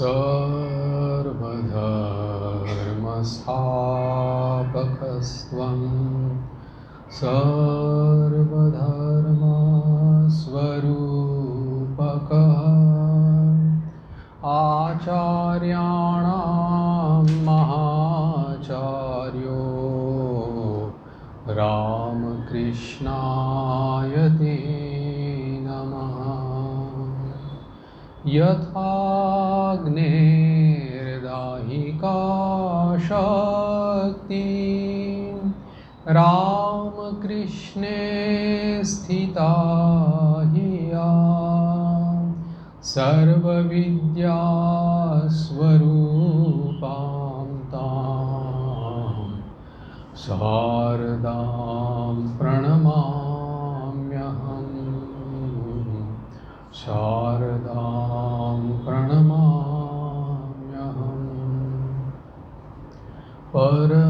सर्वधर्मस्थापकस्त्वं सर्वधर्मस्वरूपकः आचार्याणां महाचार्यो रामकृष्णाय ते नमः। यथाग्नेर्दाहिका शक्ति रामकृष्णे स्थिता हिया सर्वविद्यास्वरूपां तां शारदां प्रणमाम्यहम्। शारदां प्रणमाम्यहम्। परतत्त्वे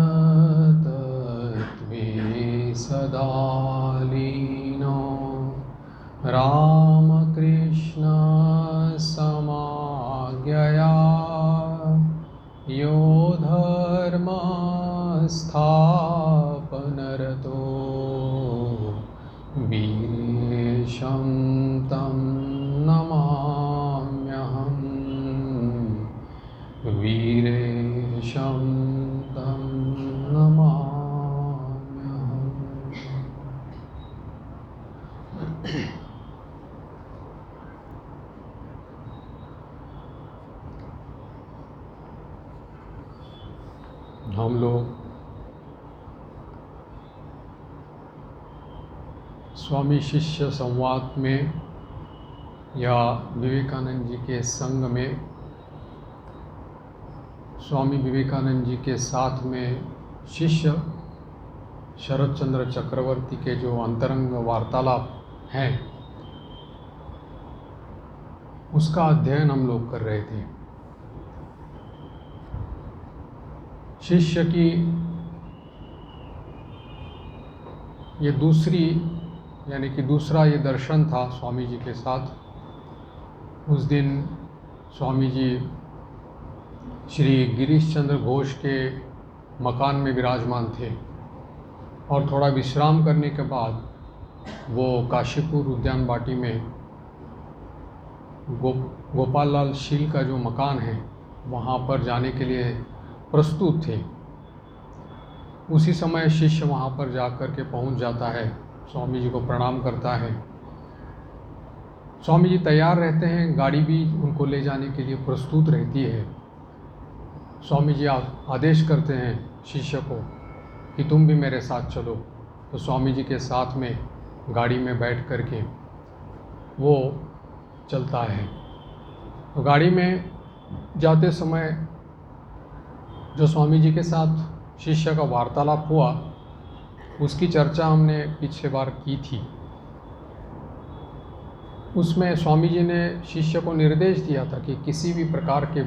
सदा लीनो रामकृष्णसमाज्ञया यो धर्मस्थापनरतो वीरेशं तं नमाम्यहम्। वीरेशं तं नमाम्यहम्। हम लोग स्वामी शिष्य संवाद में या विवेकानंद जी के संग में स्वामी विवेकानंद जी के साथ में शिष्य शरद चंद्र चक्रवर्ती के जो अंतरंग वार्तालाप हैं उसका अध्ययन हम लोग कर रहे थे। शिष्य की ये दूसरा ये दर्शन था स्वामी जी के साथ। उस दिन स्वामी जी श्री गिरीश चंद्र घोष के मकान में विराजमान थे और थोड़ा विश्राम करने के बाद वो काशीपुर उद्यान बाटी में गोपाल लाल शील का जो मकान है वहाँ पर जाने के लिए प्रस्तुत थे। उसी समय शिष्य वहाँ पर जाकर के पहुँच जाता है, स्वामी जी को प्रणाम करता है। स्वामी जी तैयार रहते हैं, गाड़ी भी उनको ले जाने के लिए प्रस्तुत रहती है। स्वामी जी आदेश करते हैं शिष्य को कि तुम भी मेरे साथ चलो। तो स्वामी जी के साथ में गाड़ी में बैठ कर के वो चलता है। तो गाड़ी में जाते समय जो स्वामी जी के साथ शिष्य का वार्तालाप हुआ उसकी चर्चा हमने पिछले बार की थी। उसमें स्वामी जी ने शिष्य को निर्देश दिया था कि किसी भी प्रकार के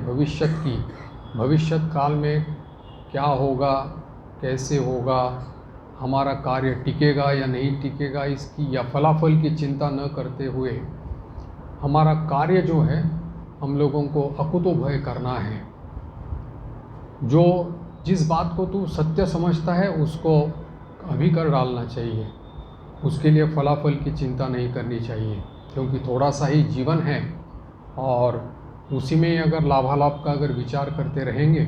भविष्य काल में क्या होगा, कैसे होगा, हमारा कार्य टिकेगा या नहीं टिकेगा, इसकी या फलाफल की चिंता न करते हुए हमारा कार्य जो है हम लोगों को अकुतो भय करना है। जिस बात को तू सत्य समझता है उसको अभी कर डालना चाहिए, उसके लिए फलाफल की चिंता नहीं करनी चाहिए, क्योंकि थोड़ा सा ही जीवन है और उसी में अगर लाभालाभ का अगर विचार करते रहेंगे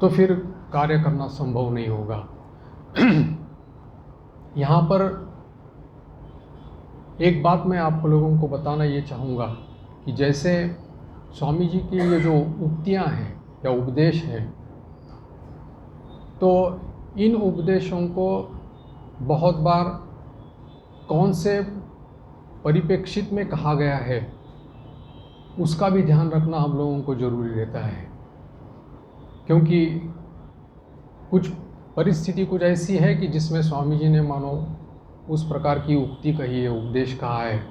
तो फिर कार्य करना संभव नहीं होगा। यहाँ पर एक बात मैं आप लोगों को बताना ये चाहूँगा कि जैसे स्वामी जी की ये जो उक्तियाँ हैं या उपदेश हैं, तो इन उपदेशों को बहुत बार कौन से परिप्रेक्षित में कहा गया है उसका भी ध्यान रखना हम लोगों को ज़रूरी रहता है। क्योंकि कुछ परिस्थिति कुछ ऐसी है कि जिसमें स्वामी जी ने मानो उस प्रकार की उक्ति कही है, उपदेश कहा है,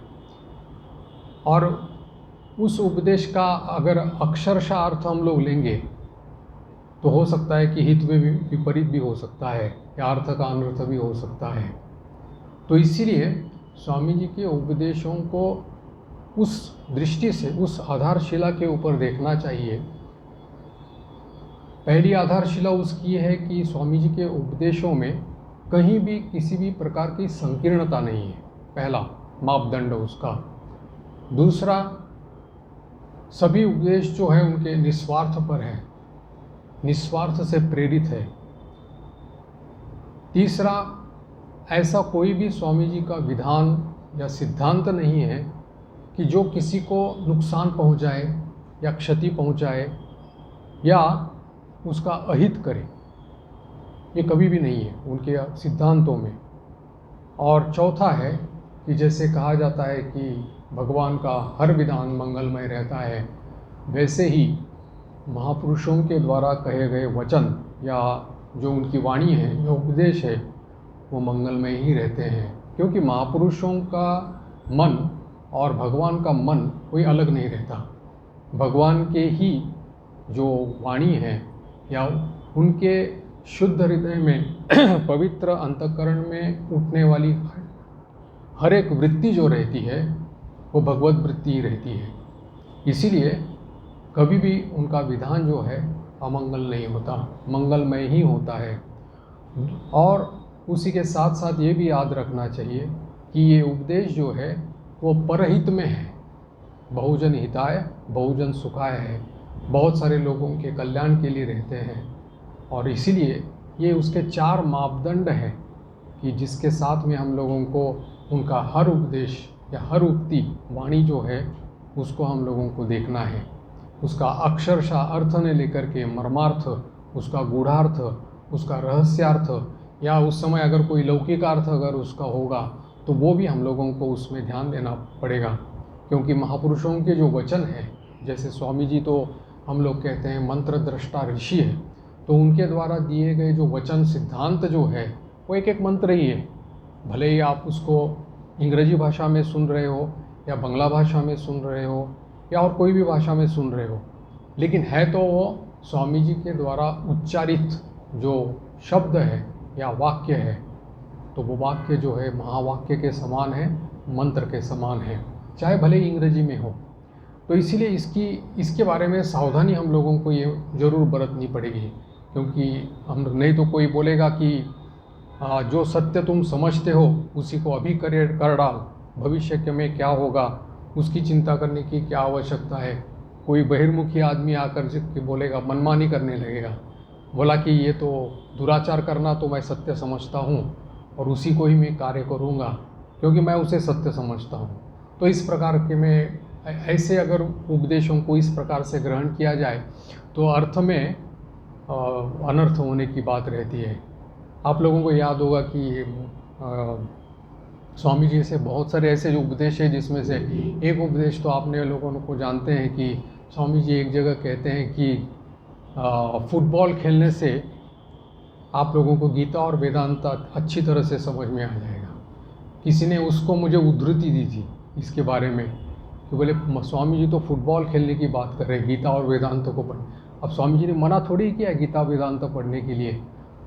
और उस उपदेश का अगर अक्षरशः अर्थ हम लोग लेंगे तो हो सकता है कि हित में भी विपरीत भी हो सकता है या अर्थ का अनर्थ भी हो सकता है। तो इसीलिए स्वामी जी के उपदेशों को उस दृष्टि से उस आधारशिला के ऊपर देखना चाहिए। पहली आधारशिला उसकी है कि स्वामी जी के उपदेशों में कहीं भी किसी भी प्रकार की संकीर्णता नहीं है, पहला मापदंड उसका। दूसरा, सभी उपदेश जो है उनके निस्वार्थ पर है, निस्वार्थ से प्रेरित है। तीसरा, ऐसा कोई भी स्वामी जी का विधान या सिद्धांत नहीं है कि जो किसी को नुकसान पहुंचाए या क्षति पहुंचाए या उसका अहित करे, ये कभी भी नहीं है उनके सिद्धांतों में। और चौथा है कि जैसे कहा जाता है कि भगवान का हर विधान मंगलमय रहता है, वैसे ही महापुरुषों के द्वारा कहे गए वचन या जो उनकी वाणी है, जो उपदेश है, वो मंगलमय ही रहते हैं। क्योंकि महापुरुषों का मन और भगवान का मन कोई अलग नहीं रहता। भगवान के ही जो वाणी है या उनके शुद्ध हृदय में पवित्र अंतःकरण में उठने वाली हर एक वृत्ति जो रहती है वो भगवत वृत्ति ही रहती है। इसीलिए कभी भी उनका विधान जो है अमंगल नहीं होता, मंगलमय ही होता है। और उसी के साथ साथ ये भी याद रखना चाहिए कि ये उपदेश जो है वो परहित में है, बहुजन हिताय बहुजन सुखाय है, बहुत सारे लोगों के कल्याण के लिए रहते हैं। और इसीलिए ये उसके 4 मापदंड हैं कि जिसके साथ में हम लोगों को उनका हर उपदेश या हर उक्ति वाणी जो है उसको हम लोगों को देखना है। उसका अक्षरशः अर्थ ने लेकर के मर्मार्थ, उसका गूढ़ार्थ, उसका रहस्यार्थ या उस समय अगर कोई लौकिक अर्थ अगर उसका होगा तो वो भी हम लोगों को उसमें ध्यान देना पड़ेगा। क्योंकि महापुरुषों के जो वचन हैं, जैसे स्वामी जी तो हम लोग कहते हैं मंत्र दृष्टा ऋषि है, तो उनके द्वारा दिए गए जो वचन सिद्धांत जो है वो एक एक मंत्र ही है। भले ही आप उसको अंग्रेजी भाषा में सुन रहे हो या बांग्ला भाषा में सुन रहे हो या और कोई भी भाषा में सुन रहे हो, लेकिन है तो वो स्वामी जी के द्वारा उच्चारित जो शब्द है या वाक्य है, तो वो वाक्य जो है महावाक्य के समान है, मंत्र के समान है, चाहे भले ही अंग्रेजी में हो। तो इसीलिए इसके बारे में सावधानी हम लोगों को ये ज़रूर बरतनी पड़ेगी। क्योंकि हम नहीं तो कोई बोलेगा कि जो सत्य तुम समझते हो उसी को अभी कर डाल, भविष्य के में क्या होगा उसकी चिंता करने की क्या आवश्यकता है। कोई बहिर्मुखी आदमी आकर के बोलेगा, मनमानी करने लगेगा, बोला कि ये तो दुराचार करना तो मैं सत्य समझता हूँ और उसी को ही मैं कार्य करूँगा क्योंकि मैं उसे सत्य समझता हूँ। तो इस प्रकार के में ऐसे अगर उपदेशों को इस प्रकार से ग्रहण किया जाए तो अर्थ में अनर्थ होने की बात रहती है। आप लोगों को याद होगा कि स्वामी जी से बहुत सारे ऐसे जो उपदेश हैं, जिसमें से एक उपदेश तो आपने लोगों को जानते हैं कि स्वामी जी एक जगह कहते हैं कि फुटबॉल खेलने से आप लोगों को गीता और वेदांत अच्छी तरह से समझ में आ जाएगा। किसी ने उसको मुझे उद्धृति दी थी इसके बारे में कि बोले स्वामी जी तो फुटबॉल खेलने की बात कर रहे हैं, गीता और वेदांत को पढ़। अब स्वामी जी ने मना थोड़ी किया गीता वेदांत पढ़ने के लिए,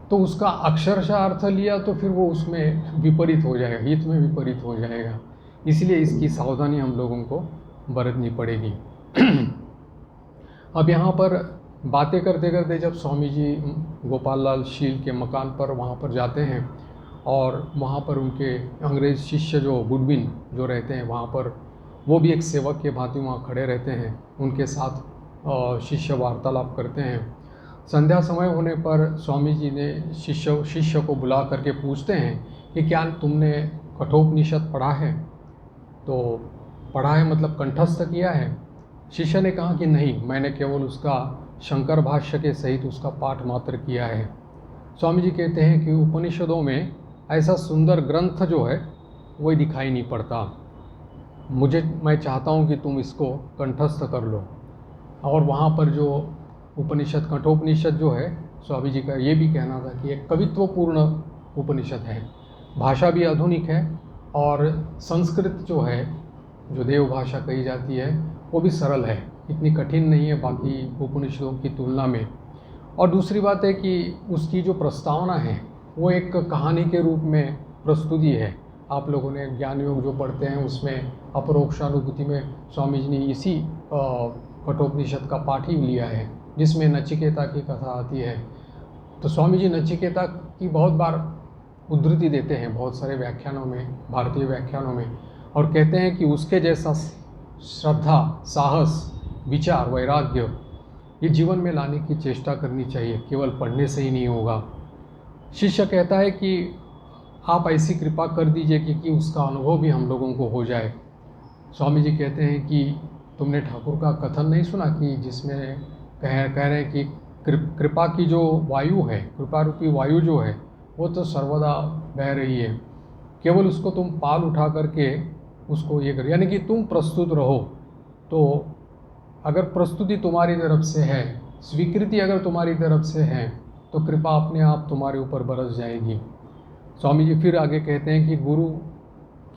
तो उसका अक्षरशः अर्थ लिया तो फिर वो उसमें विपरीत हो जाएगा, हित में विपरीत हो जाएगा। इसलिए इसकी सावधानी हम लोगों को बरतनी पड़ेगी। अब यहाँ पर बातें करते करते जब स्वामी जी गोपाल लाल शील के मकान पर वहाँ पर जाते हैं और वहाँ पर उनके अंग्रेज़ शिष्य जो गुडविन जो रहते हैं वहाँ पर, वो भी एक सेवक के भांति वहाँ खड़े रहते हैं, उनके साथ शिष्य वार्तालाप करते हैं। संध्या समय होने पर स्वामी जी ने शिष्य को बुला करके पूछते हैं कि क्या तुमने कठोपनिषद पढ़ा है? तो पढ़ा है मतलब कंठस्थ किया है? शिष्य ने कहा कि नहीं, मैंने केवल उसका शंकर भाष्य के सहित उसका पाठ मात्र किया है। स्वामी जी कहते हैं कि उपनिषदों में ऐसा सुंदर ग्रंथ जो है वही दिखाई नहीं पड़ता। मैं चाहता हूँ कि तुम इसको कंठस्थ कर लो। और वहाँ पर जो उपनिषद कठोपनिषद जो है, स्वामी जी का ये भी कहना था कि एक कवित्वपूर्ण उपनिषद है, भाषा भी आधुनिक है और संस्कृत जो है, जो देव भाषा कही जाती है, वो भी सरल है, इतनी कठिन नहीं है बाकी उपनिषदों की तुलना में। और दूसरी बात है कि उसकी जो प्रस्तावना है वो एक कहानी के रूप में प्रस्तुति है। आप लोगों ने ज्ञान योग जो पढ़ते हैं उसमें अपरोक्षानुभूति में स्वामी जी ने इसी कठोपनिषद का पाठ ही लिया है, जिसमें नचिकेता की कथा आती है। तो स्वामी जी नचिकेता की बहुत बार उद्धृति देते हैं बहुत सारे व्याख्यानों में, भारतीय व्याख्यानों में, और कहते हैं कि उसके जैसा श्रद्धा, साहस, विचार, वैराग्य ये जीवन में लाने की चेष्टा करनी चाहिए, केवल पढ़ने से ही नहीं होगा। शिष्य कहता है कि आप ऐसी कृपा कर दीजिए कि उसका अनुभव भी हम लोगों को हो जाए। स्वामी जी कहते हैं कि तुमने ठाकुर का कथन नहीं सुना कि जिसमें कह रहे हैं कि कृपा की जो वायु है, कृपा रूपी वायु जो है वो तो सर्वदा बह रही है, केवल उसको तुम पाल उठा करके उसको ये कर, यानी कि तुम प्रस्तुत रहो। तो अगर प्रस्तुति तुम्हारी तरफ से है, स्वीकृति अगर तुम्हारी तरफ से है, तो कृपा अपने आप तुम्हारे ऊपर बरस जाएगी। स्वामी जी फिर आगे कहते हैं कि गुरु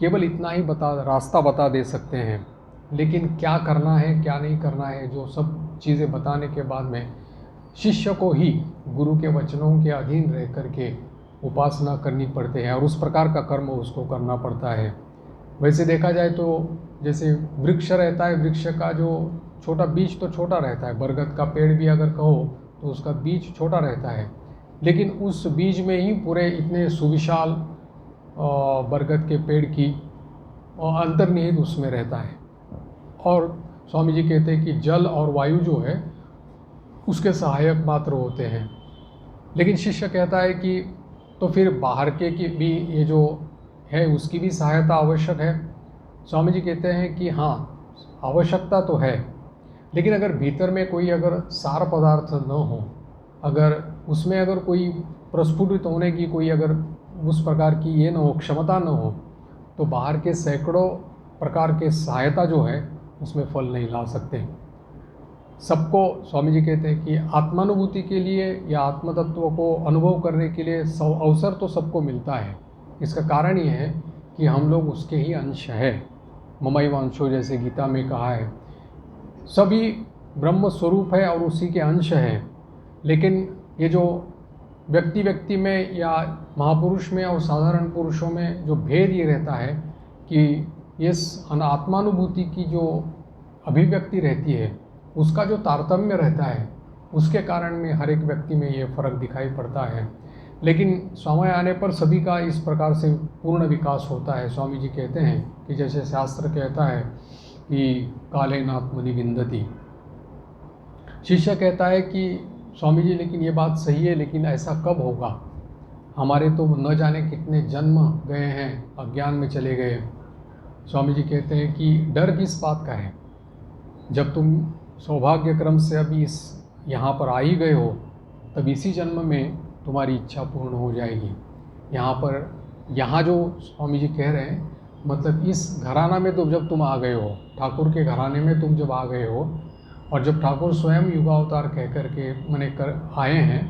केवल इतना ही रास्ता बता दे सकते हैं, लेकिन क्या करना है क्या नहीं करना है, जो सब चीज़ें बताने के बाद में शिष्य को ही गुरु के वचनों के अधीन रह करके उपासना करनी पड़ती है और उस प्रकार का कर्म उसको करना पड़ता है। वैसे देखा जाए तो जैसे वृक्ष रहता है, वृक्ष का जो छोटा बीज तो छोटा रहता है, बरगद का पेड़ भी अगर कहो तो उसका बीज छोटा रहता है, लेकिन उस बीज में ही पूरे इतने सुविशाल बरगद के पेड़ की अंतर्निहित उसमें रहता है। और स्वामी जी कहते हैं कि जल और वायु जो है उसके सहायक मात्र होते हैं। लेकिन शिष्य कहता है कि तो फिर बाहर के की भी ये जो है उसकी भी सहायता आवश्यक है। स्वामी जी कहते हैं कि हाँ, आवश्यकता तो है, लेकिन अगर भीतर में कोई अगर सार पदार्थ न हो, अगर उसमें अगर कोई प्रस्फुटित होने की कोई अगर उस प्रकार की ये न हो, क्षमता न हो, तो बाहर के सैकड़ों प्रकार के सहायता जो है उसमें फल नहीं ला सकते। सबको स्वामी जी कहते हैं कि आत्मानुभूति के लिए या आत्मतत्व को अनुभव करने के लिए अवसर तो सबको मिलता है। इसका कारण ये है कि हम लोग उसके ही अंश है। ममैवांशो जैसे गीता में कहा है, सभी ब्रह्म स्वरूप है और उसी के अंश हैं। लेकिन ये जो व्यक्ति व्यक्ति में या महापुरुष में और साधारण पुरुषों में जो भेद ये रहता है कि इस आत्मानुभूति की जो अभिव्यक्ति रहती है उसका जो तारतम्य रहता है, उसके कारण में हर एक व्यक्ति में ये फ़र्क दिखाई पड़ता है। लेकिन समय आने पर सभी का इस प्रकार से पूर्ण विकास होता है। स्वामी जी कहते हैं कि जैसे शास्त्र कहता है कि कालेन आत्मनि विन्दति। शिष्य कहता है कि स्वामी जी लेकिन ये बात सही है, लेकिन ऐसा कब होगा? हमारे तो न जाने कितने जन्म गए हैं, अज्ञान में चले गए। स्वामी जी कहते हैं कि डर किस बात का है? जब तुम सौभाग्य क्रम से अभी इस यहाँ पर आ ही गए हो, तब इसी जन्म में तुम्हारी इच्छा पूर्ण हो जाएगी। यहाँ जो स्वामी जी कह रहे हैं, मतलब इस घराना में तो जब तुम आ गए हो, ठाकुर के घराने में तुम जब आ गए हो, और जब ठाकुर स्वयं युगावतार कह करके मैंने आए हैं,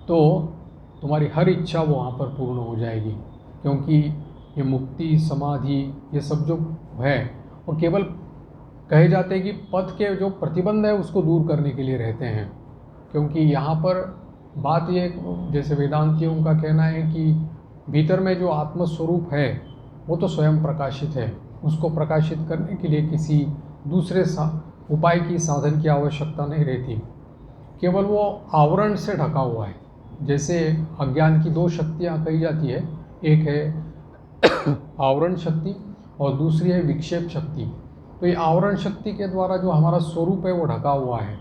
तो तुम्हारी हर इच्छा वहाँ पर पूर्ण हो जाएगी। क्योंकि ये मुक्ति, समाधि, ये सब जो है वो केवल कहे जाते हैं कि पथ के जो प्रतिबंध है उसको दूर करने के लिए रहते हैं। क्योंकि यहाँ पर बात ये, जैसे वेदांतियों का कहना है कि भीतर में जो आत्मस्वरूप है वो तो स्वयं प्रकाशित है, उसको प्रकाशित करने के लिए किसी दूसरे उपाय की, साधन की आवश्यकता नहीं रहती। केवल वो आवरण से ढका हुआ है। जैसे अज्ञान की दो शक्तियाँ कही जाती है, एक है आवरण शक्ति और दूसरी है विक्षेप शक्ति। तो ये आवरण शक्ति के द्वारा जो हमारा स्वरूप है वो ढका हुआ है।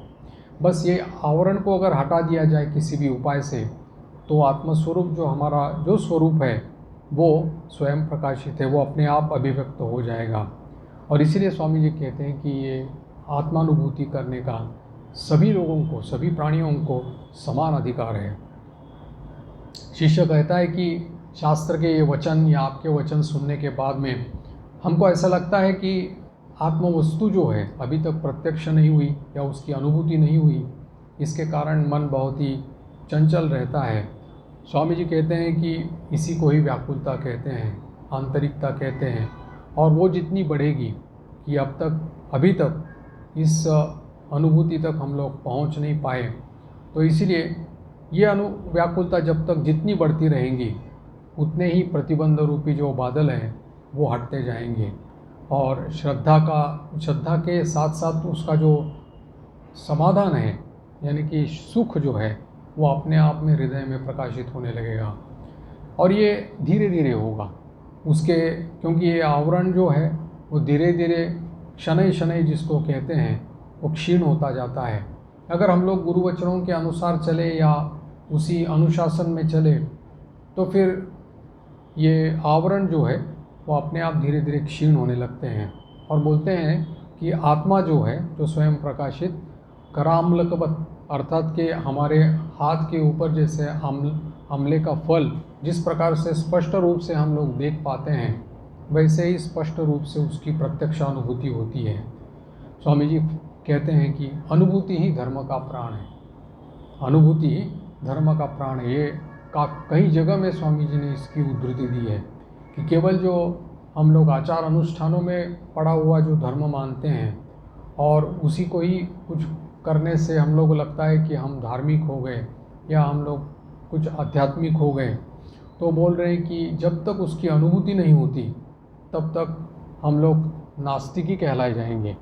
बस ये आवरण को अगर हटा दिया जाए किसी भी उपाय से, तो आत्मस्वरूप जो हमारा जो स्वरूप है वो स्वयं प्रकाशित है, वो अपने आप अभिव्यक्त हो जाएगा। और इसीलिए स्वामी जी कहते हैं कि ये आत्मानुभूति करने का सभी लोगों को, सभी प्राणियों को समान अधिकार है। शिष्य कहता है कि शास्त्र के ये वचन या आपके वचन सुनने के बाद में हमको ऐसा लगता है कि आत्मवस्तु जो है अभी तक प्रत्यक्ष नहीं हुई या उसकी अनुभूति नहीं हुई, इसके कारण मन बहुत ही चंचल रहता है। स्वामी जी कहते हैं कि इसी को ही व्याकुलता कहते हैं, आंतरिकता कहते हैं। और वो जितनी बढ़ेगी कि अभी तक इस अनुभूति तक हम लोग पहुंच नहीं पाए, तो इसीलिए ये व्याकुलता जब तक जितनी बढ़ती रहेंगी उतने ही प्रतिबंध रूपी जो बादल हैं वो हटते जाएंगे, और श्रद्धा के साथ साथ उसका जो समाधान है यानी कि सुख जो है वो अपने आप में हृदय में प्रकाशित होने लगेगा। और ये धीरे धीरे होगा उसके, क्योंकि ये आवरण जो है वो धीरे धीरे शनै शनै जिसको कहते हैं वो क्षीण होता जाता है। अगर हम लोग गुरु वचनों के अनुसार चले या उसी अनुशासन में चले तो फिर ये आवरण जो है वो अपने आप धीरे धीरे क्षीण होने लगते हैं। और बोलते हैं कि आत्मा जो है जो स्वयं प्रकाशित कराम्लकवत, अर्थात कि हमारे हाथ के ऊपर जैसे आंवले का फल जिस प्रकार से स्पष्ट रूप से हम लोग देख पाते हैं वैसे ही स्पष्ट रूप से उसकी प्रत्यक्ष अनुभूति होती है। स्वामी जी कहते हैं कि अनुभूति ही धर्म का प्राण है, अनुभूति ही धर्म का प्राण है। ये कई जगह में स्वामी जी ने इसकी उद्धृति दी है कि केवल जो हम लोग आचार अनुष्ठानों में पड़ा हुआ जो धर्म मानते हैं और उसी को ही कुछ करने से हम लोग को लगता है कि हम धार्मिक हो गए या हम लोग कुछ आध्यात्मिक हो गए, तो बोल रहे हैं कि जब तक उसकी अनुभूति नहीं होती तब तक हम लोग नास्तिक ही कहलाए जाएंगे।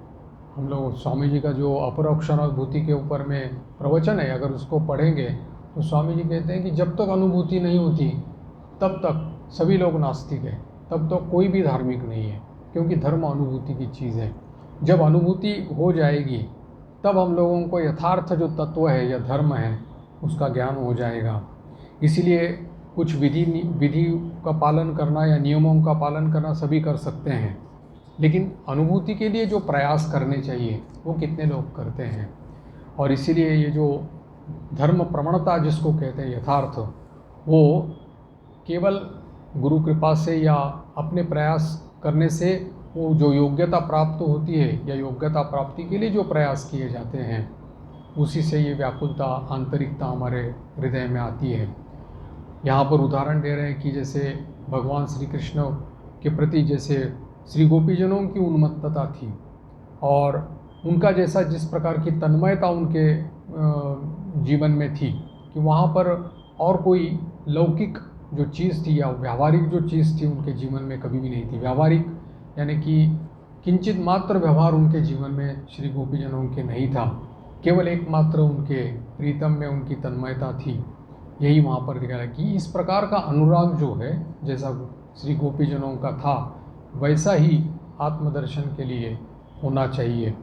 हम लोग स्वामी जी का जो अपरोक्ष अनुभूति के ऊपर में प्रवचन है अगर उसको पढ़ेंगे तो स्वामी जी कहते हैं कि जब तक अनुभूति नहीं होती तब तक सभी लोग नास्तिक हैं, तब तक कोई भी धार्मिक नहीं है, क्योंकि धर्म अनुभूति की चीज़ है। जब अनुभूति हो जाएगी तब हम लोगों को यथार्थ जो तत्व है या धर्म है उसका ज्ञान हो जाएगा। इसीलिए कुछ विधि का पालन करना या नियमों का पालन करना सभी कर सकते हैं, लेकिन अनुभूति के लिए जो प्रयास करने चाहिए वो कितने लोग करते हैं। और इसीलिए ये जो धर्म प्रवणता जिसको कहते हैं यथार्थ, वो केवल गुरु कृपा से या अपने प्रयास करने से वो जो योग्यता प्राप्त होती है या योग्यता प्राप्ति के लिए जो प्रयास किए जाते हैं उसी से ये व्याकुलता आंतरिकता हमारे हृदय में आती है। यहाँ पर उदाहरण दे रहे हैं कि जैसे भगवान श्री कृष्ण के प्रति जैसे श्री गोपीजनों की उन्मत्तता थी और उनका जैसा जिस प्रकार की तन्मयता उनके जीवन में थी कि वहाँ पर और कोई लौकिक जो चीज़ थी या व्यावहारिक जो चीज़ थी उनके जीवन में कभी भी नहीं थी। व्यावहारिक यानी कि किंचित मात्र व्यवहार उनके जीवन में श्री गोपीजनों के नहीं था, केवल एकमात्र उनके प्रीतम में उनकी तन्मयता थी। यही वहाँ पर दिखाया कि इस प्रकार का अनुराग जो है जैसा श्री गोपीजनों का था वैसा ही आत्मदर्शन के लिए होना चाहिए।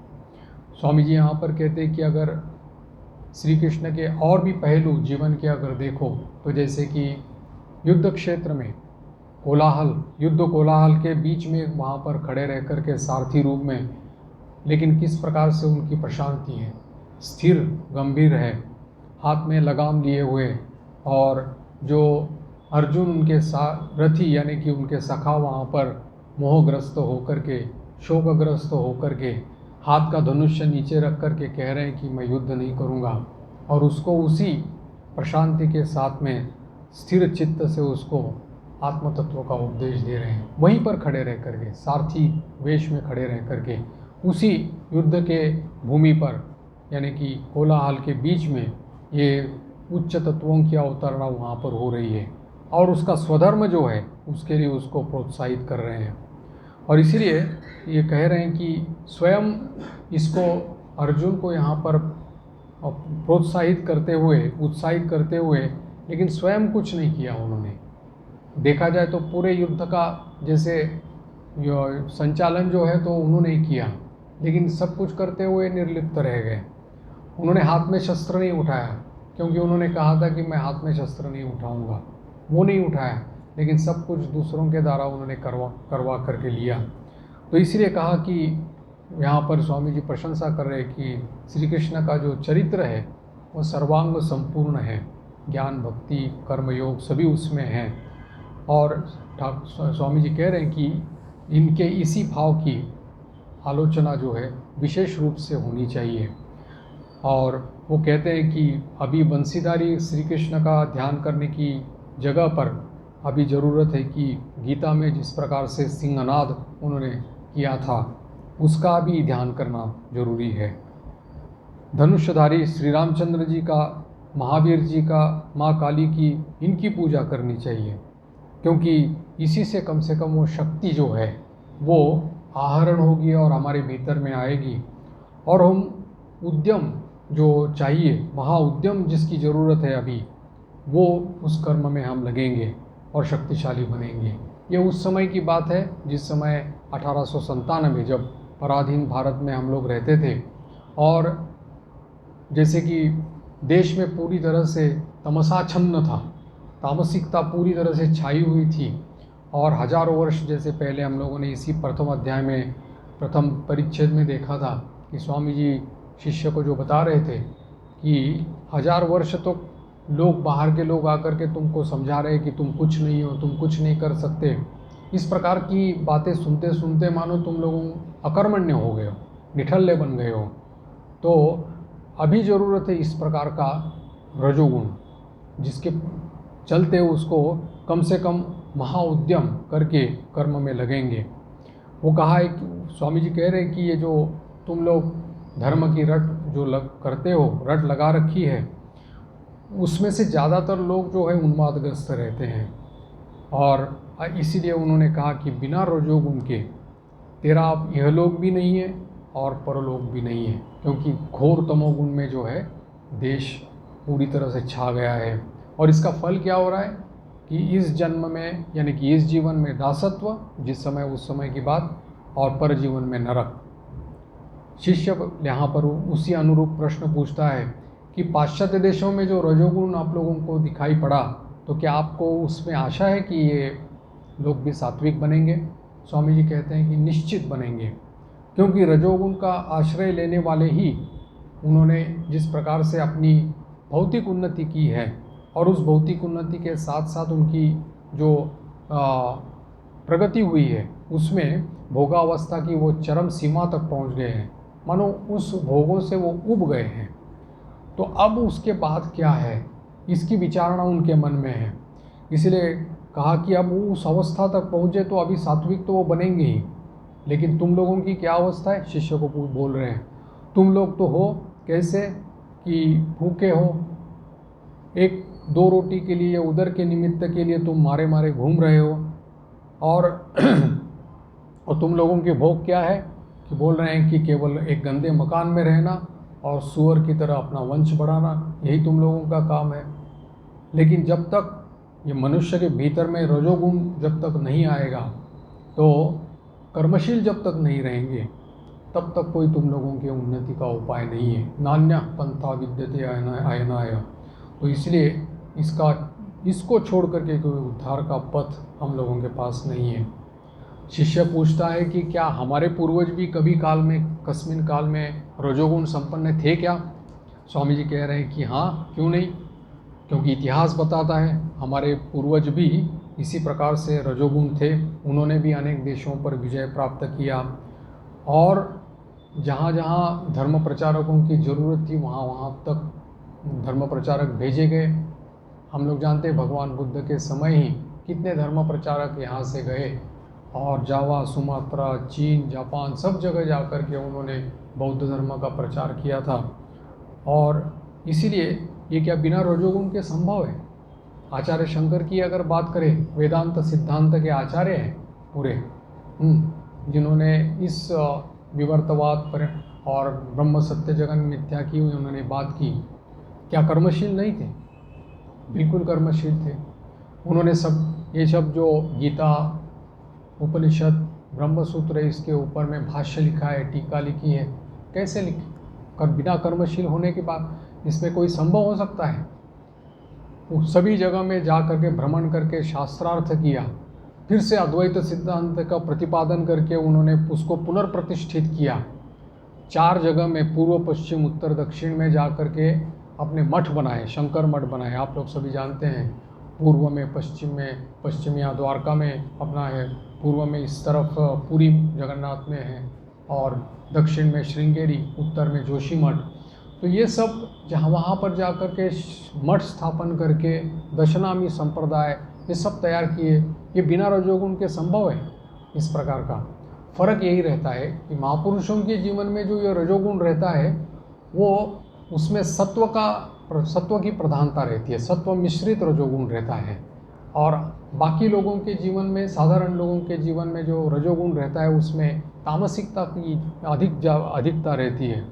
स्वामी जी यहाँ पर कहते हैं कि अगर श्री कृष्ण के और भी पहलू जीवन के अगर देखो तो जैसे कि युद्ध क्षेत्र में युद्ध कोलाहल के बीच में वहाँ पर खड़े रह कर के सारथी रूप में, लेकिन किस प्रकार से उनकी प्रशांति है, स्थिर गंभीर है, हाथ में लगाम लिए हुए, और जो अर्जुन उनके सारथी यानी कि उनके सखा वहाँ पर मोहग्रस्त होकर के शोकग्रस्त होकर के हाथ का धनुष्य नीचे रख कर के कह रहे हैं कि मैं युद्ध नहीं करूँगा, और उसको उसी प्रशांति के साथ में स्थिर चित्त से उसको आत्म तत्व का उपदेश दे रहे हैं। वहीं पर खड़े रह करके सारथी वेश में खड़े रह करके उसी युद्ध के भूमि पर यानी कि कोलाहल के बीच में ये उच्च तत्वों की अवतारणा वहाँ पर हो रही है और उसका स्वधर्म जो है उसके लिए उसको प्रोत्साहित कर रहे हैं। और इसीलिए ये कह रहे हैं कि स्वयं इसको अर्जुन को यहाँ पर प्रोत्साहित करते हुए उत्साहित करते हुए, लेकिन स्वयं कुछ नहीं किया उन्होंने। देखा जाए तो पूरे युद्ध का जैसे संचालन जो है तो उन्होंने ही किया, लेकिन सब कुछ करते हुए निर्लिप्त रह गए। उन्होंने हाथ में शस्त्र नहीं उठाया क्योंकि उन्होंने कहा था कि मैं हाथ में शस्त्र नहीं उठाऊंगा, वो नहीं उठाया, लेकिन सब कुछ दूसरों के द्वारा उन्होंने करवा करके लिया। तो इसलिए कहा कि यहाँ पर स्वामी जी प्रशंसा कर रहे हैं कि श्री कृष्ण का जो चरित्र है वो सर्वांग संपूर्ण है, ज्ञान भक्ति कर्मयोग सभी उसमें हैं। और स्वामी जी कह रहे हैं कि इनके इसी भाव की आलोचना जो है विशेष रूप से होनी चाहिए। और वो कहते हैं कि अभी बंसीधारी श्री कृष्ण का ध्यान करने की जगह पर अभी ज़रूरत है कि गीता में जिस प्रकार से सिंहनाद उन्होंने किया था उसका भी ध्यान करना जरूरी है। धनुष्यधारी श्री रामचंद्र जी का, महावीर जी का, माँ काली की, इनकी पूजा करनी चाहिए। क्योंकि इसी से कम वो शक्ति जो है वो आहरण होगी और हमारे भीतर में आएगी, और हम उद्यम जो चाहिए, महाउद्यम जिसकी ज़रूरत है अभी, वो उस कर्म में हम लगेंगे और शक्तिशाली बनेंगे। ये उस समय की बात है जिस समय 1897 जब पराधीन भारत में हम लोग रहते थे, और जैसे कि देश में पूरी तरह से तमसाच्छन्न था, तामसिकता पूरी तरह से छाई हुई थी, और हजारों वर्ष जैसे पहले हम लोगों ने इसी प्रथम अध्याय में प्रथम परिच्छेद में देखा था कि स्वामी जी शिष्य को जो बता रहे थे कि 1000 वर्ष तो लोग, बाहर के लोग आकर के तुमको समझा रहे कि तुम कुछ नहीं हो, तुम कुछ नहीं कर सकते। इस प्रकार की बातें सुनते सुनते मानो तुम लोगों अकर्मण्य हो गए हो, निठल्ले बन गए हो। तो अभी ज़रूरत है इस प्रकार का रजोगुण, जिसके चलते उसको कम से कम महाउद्यम करके कर्म में लगेंगे। वो कहा है कि स्वामी जी कह रहे हैं कि ये जो तुम लोग धर्म की रट जो करते हो, रट लगा रखी है, उसमें से ज़्यादातर लोग जो है उन्मादग्रस्त रहते हैं, और इसीलिए उन्होंने कहा कि बिना रजोगुण के तेरा इहलोक भी नहीं है और परलोक भी नहीं है, क्योंकि घोर तमोगुण में जो है देश पूरी तरह से छा गया है। और इसका फल क्या हो रहा है कि इस जन्म में, यानी कि इस जीवन में दासत्व, जिस समय उस समय की बात, और पर जीवन में नरक। शिष्य यहाँ पर उसी अनुरूप प्रश्न पूछता है कि पाश्चात्य देशों में जो रजोगुण आप लोगों को दिखाई पड़ा, तो क्या आपको उसमें आशा है कि ये लोग भी सात्विक बनेंगे? स्वामी जी कहते हैं कि निश्चित बनेंगे, क्योंकि रजोगुण का आश्रय लेने वाले ही उन्होंने जिस प्रकार से अपनी भौतिक उन्नति की है, और उस भौतिक उन्नति के साथ साथ उनकी जो प्रगति हुई है, उसमें भोगावस्था की वो चरम सीमा तक पहुंच गए हैं, मानो उस भोगों से वो उब गए हैं। तो अब उसके बाद क्या है, इसकी विचारणा उनके मन में है। इसलिए कहा कि अब वो उस अवस्था तक पहुँचे तो अभी सात्विक तो वो बनेंगे ही, लेकिन तुम लोगों की क्या अवस्था है? शिष्य को बोल रहे हैं, तुम लोग तो हो कैसे कि भूखे हो, एक दो रोटी के लिए, उदर के निमित्त के लिए तुम मारे मारे घूम रहे हो, और तुम लोगों के भोग क्या है कि बोल रहे हैं कि केवल एक गंदे मकान में रहना और सूअर की तरह अपना वंश बढ़ाना, यही तुम लोगों का काम है। लेकिन जब तक ये मनुष्य के भीतर में रजोगुण जब तक नहीं आएगा, तो कर्मशील जब तक नहीं रहेंगे, तब तक कोई तुम लोगों के उन्नति का उपाय नहीं है। नान्या पंथा विद्यते अयनाय। तो इसलिए इसको छोड़ करके कोई उद्धार का पथ हम लोगों के पास नहीं है। शिष्य पूछता है कि क्या हमारे पूर्वज भी कभी काल में, कस्मिन काल में रजोगुण संपन्न थे क्या? स्वामी जी कह रहे हैं कि हाँ, क्यों नहीं, क्योंकि इतिहास बताता है हमारे पूर्वज भी इसी प्रकार से रजोगुण थे। उन्होंने भी अनेक देशों पर विजय प्राप्त किया, और जहाँ जहाँ धर्म प्रचारकों की ज़रूरत थी वहाँ वहाँ तक धर्म प्रचारक भेजे गए। हम लोग जानते हैं भगवान बुद्ध के समय ही कितने धर्म प्रचारक यहाँ से गए, और जावा, सुमात्रा, चीन, जापान, सब जगह जा कर के उन्होंने बौद्ध धर्म का प्रचार किया था। और इसीलिए ये क्या बिना रजोगुण के संभव है? आचार्य शंकर की अगर बात करें, वेदांत सिद्धांत के आचार्य हैं पूरे, जिन्होंने इस विवर्तवाद पर और ब्रह्म सत्य जगन मिथ्या की हुई उन्होंने बात की, क्या कर्मशील नहीं थे? बिल्कुल कर्मशील थे। उन्होंने ये सब जो गीता, उपनिषद, ब्रह्मसूत्र, इसके ऊपर में भाष्य लिखा है, टीका लिखी है, कैसे लिखे? बिना कर्मशील होने के बाद इसमें कोई संभव हो सकता है? वो सभी जगह में जा करके भ्रमण करके शास्त्रार्थ किया, फिर से अद्वैत सिद्धांत का प्रतिपादन करके उन्होंने उसको पुनर्प्रतिष्ठित किया। 4 जगह में, पूर्व, पश्चिम, उत्तर, दक्षिण में जा करके अपने मठ बनाए, शंकर मठ बनाए। आप लोग सभी जानते हैं, पूर्व में, पश्चिम या द्वारका में अपना है, पूर्व में इस तरफ पुरी जगन्नाथ में है, और दक्षिण में श्रृंगेरी, उत्तर में जोशी मठ। तो ये सब जहाँ वहाँ पर जा कर के मठ स्थापन करके दशनामी संप्रदाय ये सब तैयार किए। ये बिना रजोगुण के संभव है? इस प्रकार का फ़र्क यही रहता है कि महापुरुषों के जीवन में जो ये रजोगुण रहता है, वो उसमें सत्व की प्रधानता रहती है, सत्व मिश्रित रजोगुण रहता है। और बाकी लोगों के जीवन में, साधारण लोगों के जीवन में जो रजोगुण रहता है उसमें तामसिकता की अधिकता रहती है,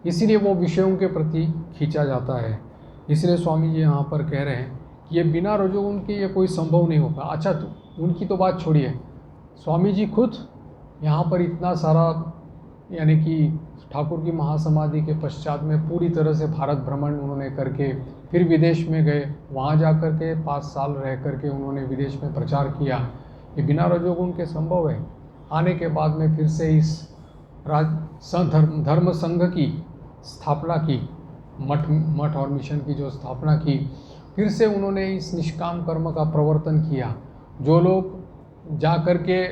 इसीलिए वो विषयों के प्रति खींचा जाता है। इसलिए स्वामी जी यहाँ पर कह रहे हैं कि ये बिना रजोगुण के ये कोई संभव नहीं होगा। अच्छा, तो उनकी तो बात छोड़िए, स्वामी जी खुद यहाँ पर इतना सारा, यानी कि ठाकुर की महासमाधि के पश्चात में पूरी तरह से भारत भ्रमण उन्होंने करके फिर विदेश में गए, वहाँ जा कर के 5 साल रह करके उन्होंने विदेश में प्रचार किया। ये बिना रजोगुण के संभव है। आने के बाद में फिर से इस धर्म संघ की स्थापना की, मठ और मिशन की जो स्थापना की, फिर से उन्होंने इस निष्काम कर्म का प्रवर्तन किया। जो लोग जा कर के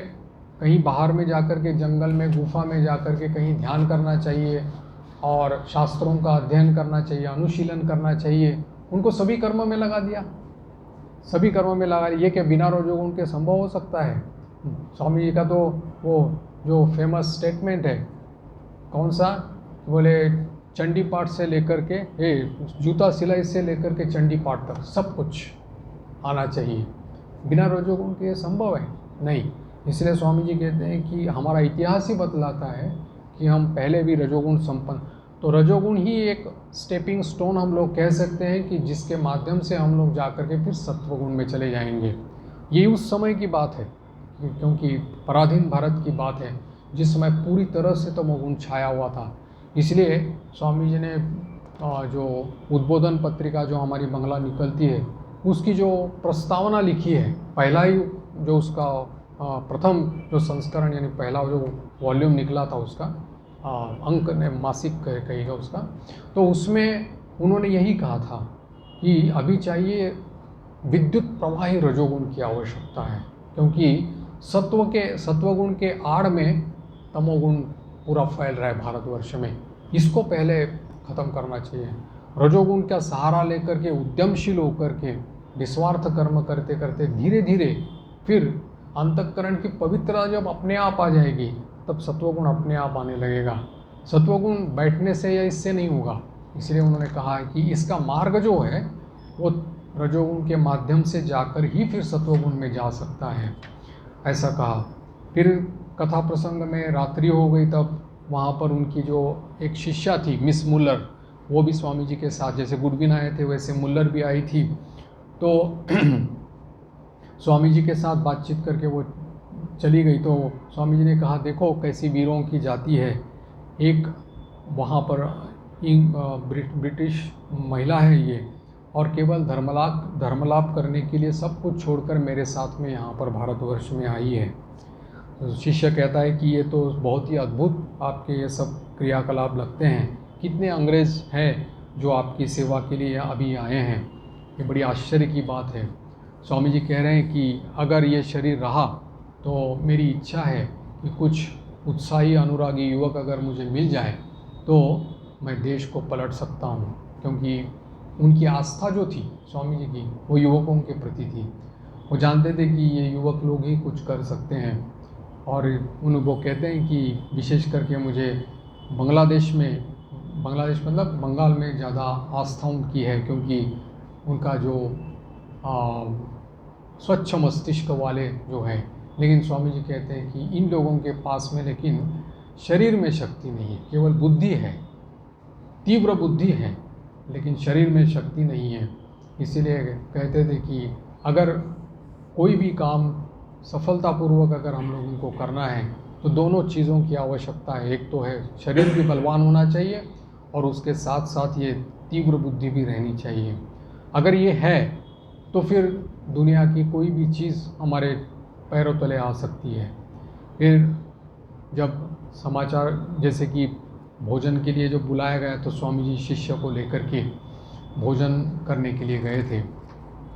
कहीं बाहर में जा कर के जंगल में, गुफा में जा कर के कहीं ध्यान करना चाहिए और शास्त्रों का अध्ययन करना चाहिए, अनुशीलन करना चाहिए, उनको सभी कर्म में लगा दिया, सभी कर्म में लगा दिया। ये क्या बिना रजोगुण के संभव हो सकता है? स्वामी जी का तो वो जो फेमस स्टेटमेंट है, कौन सा, बोले चंडी पाठ से लेकर के जूता सिलाई से लेकर के चंडी पाठ तक सब कुछ आना चाहिए। बिना रजोगुण के संभव है नहीं। इसलिए स्वामी जी कहते हैं कि हमारा इतिहास ही बतलाता है कि हम पहले भी रजोगुण संपन्न, तो रजोगुण ही एक स्टेपिंग स्टोन हम लोग कह सकते हैं कि जिसके माध्यम से हम लोग जा कर के फिर सत्वगुण में चले जाएंगे। ये उस समय की बात है, क्योंकि पराधीन भारत की बात है जिस समय पूरी तरह से तमोगुण छाया हुआ था। इसलिए स्वामी जी ने जो उद्बोधन पत्रिका जो हमारी बंगला निकलती है उसकी जो प्रस्तावना लिखी है, पहला ही जो उसका प्रथम जो संस्करण, यानी पहला जो वॉल्यूम निकला था उसका, अंक ने मासिक कहेगा उसका, तो उसमें उन्होंने यही कहा था कि अभी चाहिए विद्युत प्रवाही रजोगुण की आवश्यकता है, क्योंकि सत्वगुण के आड़ में तमोगुण पूरा फैल रहा है भारतवर्ष में। इसको पहले ख़त्म करना चाहिए। रजोगुण का सहारा लेकर के उद्यमशील होकर के निस्वार्थ कर्म करते करते धीरे धीरे फिर अंतःकरण की पवित्रता जब अपने आप आ जाएगी तब सत्वगुण अपने आप आने लगेगा। सत्वगुण बैठने से या इससे नहीं होगा। इसलिए उन्होंने कहा है कि इसका मार्ग जो है वो रजोगुण के माध्यम से जाकर ही फिर सत्वगुण में जा सकता है, ऐसा कहा। फिर कथा प्रसंग में रात्रि हो गई, तब वहाँ पर उनकी जो एक शिष्या थी मिस मुल्लर, वो भी स्वामी जी के साथ, जैसे गुडविन आए थे वैसे मुल्लर भी आई थी, तो स्वामी जी के साथ बातचीत करके वो चली गई। तो स्वामी जी ने कहा, देखो कैसी वीरों की जाति है, एक वहाँ पर ब्रिटिश महिला है ये, और केवल धर्मलाप करने के लिए सब कुछ छोड़कर मेरे साथ में यहाँ पर भारतवर्ष में आई है। तो शिष्य कहता है कि ये तो बहुत ही अद्भुत आपके ये सब क्रियाकलाप लगते हैं, कितने अंग्रेज़ हैं जो आपकी सेवा के लिए अभी आए हैं, ये बड़ी आश्चर्य की बात है। स्वामी जी कह रहे हैं कि अगर ये शरीर रहा तो मेरी इच्छा है कि कुछ उत्साही अनुरागी युवक अगर मुझे मिल जाए तो मैं देश को पलट सकता हूँ, क्योंकि उनकी आस्था जो थी स्वामी जी की वो युवकों के प्रति थी। वो जानते थे कि ये युवक लोग ही कुछ कर सकते हैं, और वो कहते हैं कि विशेष करके मुझे बांग्लादेश मतलब बंगाल में ज़्यादा आस्था उनकी है, क्योंकि उनका जो स्वच्छ मस्तिष्क वाले जो हैं। लेकिन स्वामी जी कहते हैं कि इन लोगों के पास में लेकिन शरीर में शक्ति नहीं है, केवल बुद्धि है, तीव्र बुद्धि है, लेकिन शरीर में शक्ति नहीं है। इसीलिए कहते थे कि अगर कोई भी काम सफलतापूर्वक अगर हम लोगों को करना है तो दोनों चीज़ों की आवश्यकता है। एक तो है शरीर भी बलवान होना चाहिए और उसके साथ साथ ये तीव्र बुद्धि भी रहनी चाहिए। अगर ये है तो फिर दुनिया की कोई भी चीज़ हमारे पैरों तले आ सकती है। फिर जब समाचार जैसे कि भोजन के लिए जो बुलाया गया तो स्वामी जी शिष्य को लेकर के भोजन करने के लिए गए थे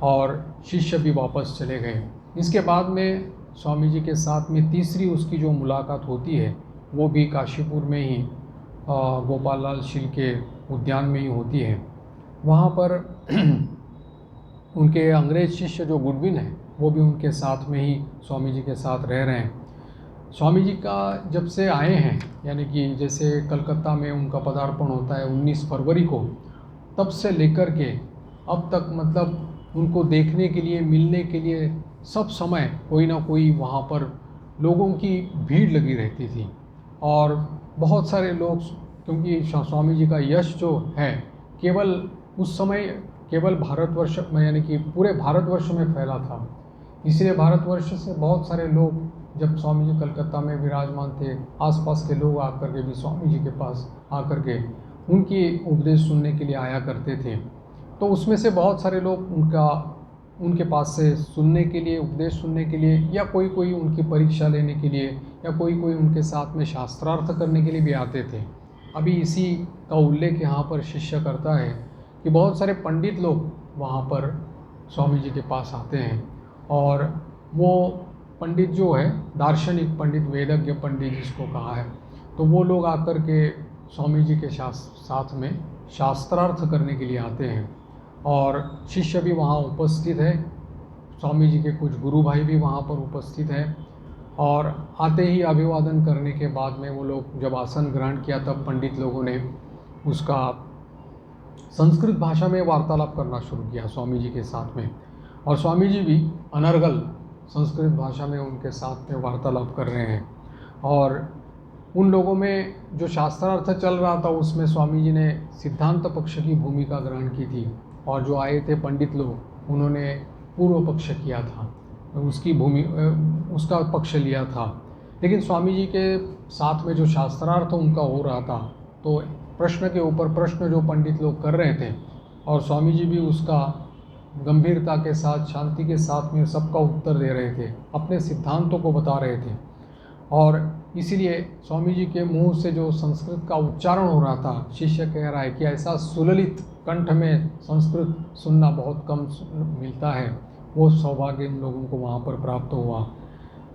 और शिष्य भी वापस चले गए। इसके बाद में स्वामी जी के साथ में तीसरी उसकी जो मुलाकात होती है वो भी काशीपुर में ही गोपाल लाल शील के उद्यान में ही होती है। वहाँ पर उनके अंग्रेज़ शिष्य जो गुडविन है वो भी उनके साथ में ही स्वामी जी के साथ रह रहे हैं। स्वामी जी का जब से आए हैं, यानी कि जैसे कलकत्ता में उनका पदार्पण होता है 19 फरवरी को, तब से लेकर के अब तक मतलब उनको देखने के लिए, मिलने के लिए सब समय कोई ना कोई वहाँ पर लोगों की भीड़ लगी रहती थी। और बहुत सारे लोग, क्योंकि स्वामी जी का यश जो है केवल उस समय केवल भारतवर्ष में, यानी कि पूरे भारतवर्ष में फैला था। इसलिए भारतवर्ष से बहुत सारे लोग, जब स्वामी जी कलकत्ता में विराजमान थे, आसपास के लोग आकर के भी स्वामी जी के पास आकर के उनकी उपदेश सुनने के लिए आया करते थे। तो उसमें से बहुत सारे लोग उनके पास से सुनने के लिए, उपदेश सुनने के लिए, या कोई कोई उनकी परीक्षा लेने के लिए, या कोई कोई उनके साथ में शास्त्रार्थ करने के लिए भी आते थे। अभी इसी का उल्लेख यहाँ पर शिष्य करता है कि बहुत सारे पंडित लोग वहाँ पर स्वामी जी के पास आते हैं, और वो पंडित जो है, दार्शनिक पंडित, वेदज्ञ पंडित जिसको कहा है, तो वो लोग आकर के स्वामी जी के साथ में शास्त्रार्थ करने के लिए आते हैं। और शिष्य भी वहाँ उपस्थित है, स्वामी जी के कुछ गुरु भाई भी वहाँ पर उपस्थित हैं। और आते ही अभिवादन करने के बाद में वो लोग जब आसन ग्रहण किया, तब पंडित लोगों ने उसका संस्कृत भाषा में वार्तालाप करना शुरू किया स्वामी जी के साथ में। और स्वामी जी भी अनर्गल संस्कृत भाषा में उनके साथ में वार्तालाप कर रहे हैं। और उन लोगों में जो शास्त्रार्थ चल रहा था, उसमें स्वामी जी ने सिद्धांत पक्ष की भूमिका ग्रहण की थी, और जो आए थे पंडित लोग, उन्होंने पूर्व पक्ष किया था, उसका पक्ष लिया था। लेकिन स्वामी जी के साथ में जो शास्त्रार्थ उनका हो रहा था, तो प्रश्न के ऊपर प्रश्न जो पंडित लोग कर रहे थे, और स्वामी जी भी उसका गंभीरता के साथ, शांति के साथ में सबका उत्तर दे रहे थे, अपने सिद्धांतों को बता रहे थे। और इसीलिए स्वामी जी के मुंह से जो संस्कृत का उच्चारण हो रहा था, शिष्य कह रहा है कि ऐसा सुललित कंठ में संस्कृत सुनना बहुत कम मिलता है, वो सौभाग्य इन लोगों को वहाँ पर प्राप्त हुआ।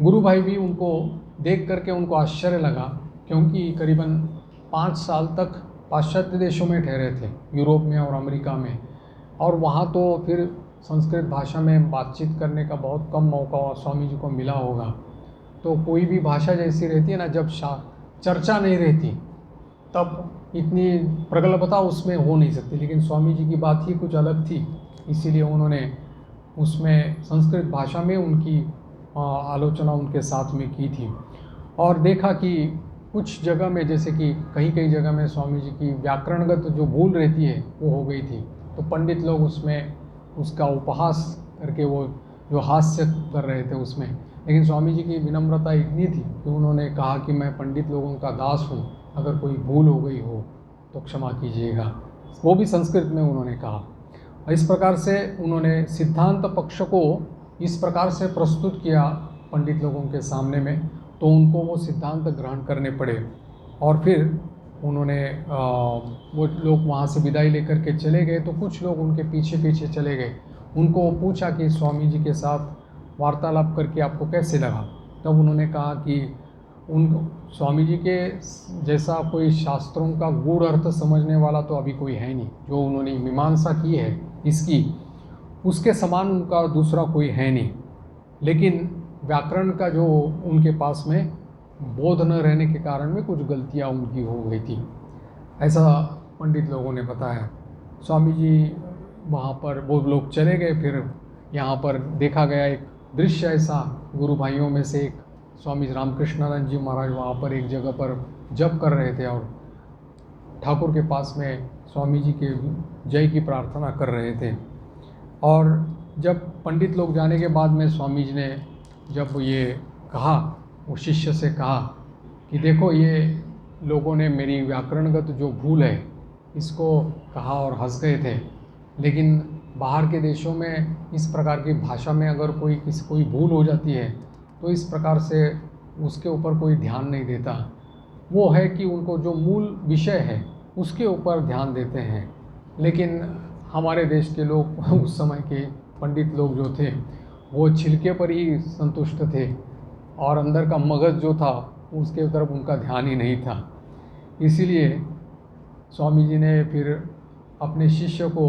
गुरु भाई भी उनको देख करके उनको आश्चर्य लगा, क्योंकि करीबन 5 साल तक पाश्चात्य देशों में ठहरे थे, यूरोप में और अमेरिका में, और वहाँ तो फिर संस्कृत भाषा में बातचीत करने का बहुत कम मौका स्वामी जी को मिला होगा। तो कोई भी भाषा जैसी रहती है ना, जब चर्चा नहीं रहती, तब इतनी प्रगल्भता उसमें हो नहीं सकती। लेकिन स्वामी जी की बात ही कुछ अलग थी, इसीलिए उन्होंने उसमें संस्कृत भाषा में उनकी आलोचना उनके साथ में की थी। और देखा कि कुछ जगह में, जैसे कि कई जगह में स्वामी जी की व्याकरणगत जो भूल रहती है वो हो गई थी, तो पंडित लोग उसमें उसका उपहास करके वो जो हास्य कर रहे थे उसमें। लेकिन स्वामी जी की विनम्रता इतनी थी कि उन्होंने कहा कि मैं पंडित लोगों का दास हूँ, अगर कोई भूल हो गई हो तो क्षमा कीजिएगा। वो भी संस्कृत में उन्होंने कहा। इस प्रकार से उन्होंने सिद्धांत पक्ष को इस प्रकार से प्रस्तुत किया पंडित लोगों के सामने में, तो उनको वो सिद्धांत ग्रहण करने पड़े। और फिर उन्होंने वो लोग वहाँ से विदाई लेकर के चले गए, तो कुछ लोग उनके पीछे पीछे चले गए। उनको पूछा कि स्वामी जी के साथ वार्तालाप करके आपको कैसे लगा? तब उन्होंने कहा कि उन स्वामी जी के जैसा कोई शास्त्रों का गूढ़ अर्थ समझने वाला तो अभी कोई है नहीं। जो उन्होंने मीमांसा की है इसकी, उसके समान उनका दूसरा कोई है नहीं। लेकिन व्याकरण का जो उनके पास में बोध न रहने के कारण में कुछ गलतियां उनकी हो गई थी, ऐसा पंडित लोगों ने बताया। स्वामी जी वहाँ पर वो लोग चले गए। फिर यहाँ पर देखा गया एक दृश्य ऐसा, गुरु भाइयों में से एक स्वामी रामकृष्णानंद जी महाराज वहाँ पर एक जगह पर जप कर रहे थे, और ठाकुर के पास में स्वामी जी के जय की प्रार्थना कर रहे थे। और जब पंडित लोग जाने के बाद में स्वामी जी ने जब ये कहा, वो शिष्य से कहा कि देखो, ये लोगों ने मेरी व्याकरणगत जो भूल है इसको कहा और हंस गए थे, लेकिन बाहर के देशों में इस प्रकार की भाषा में अगर कोई भूल हो जाती है तो इस प्रकार से उसके ऊपर कोई ध्यान नहीं देता। वो है कि उनको जो मूल विषय है उसके ऊपर ध्यान देते हैं। लेकिन हमारे देश के लोग उस समय के पंडित लोग जो थे वो छिलके पर ही संतुष्ट थे, और अंदर का मगज जो था उसके तरफ उनका ध्यान ही नहीं था। इसीलिए स्वामी जी ने फिर अपने शिष्य को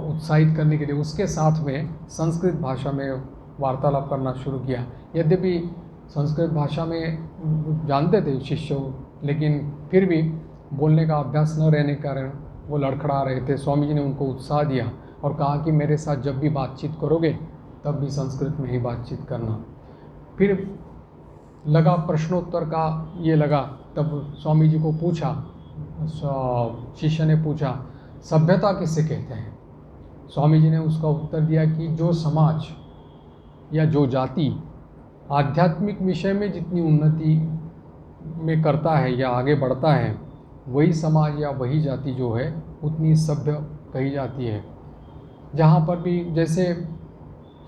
उत्साहित करने के लिए उसके साथ में संस्कृत भाषा में वार्तालाप करना शुरू किया। यद्यपि संस्कृत भाषा में जानते थे शिष्य, लेकिन फिर भी बोलने का अभ्यास न रहने के कारण वो लड़खड़ा रहे थे। स्वामी जी ने उनको उत्साह दिया और कहा कि मेरे साथ जब भी बातचीत करोगे तब भी संस्कृत में ही बातचीत करना। फिर लगा प्रश्नोत्तर का ये लगा, तब स्वामी जी को पूछा, शिष्य ने पूछा सभ्यता किसे कहते हैं। स्वामी जी ने उसका उत्तर दिया कि जो समाज या जो जाति आध्यात्मिक विषय में जितनी उन्नति में करता है या आगे बढ़ता है, वही समाज या वही जाति जो है उतनी सभ्य कही जाती है। जहाँ पर भी जैसे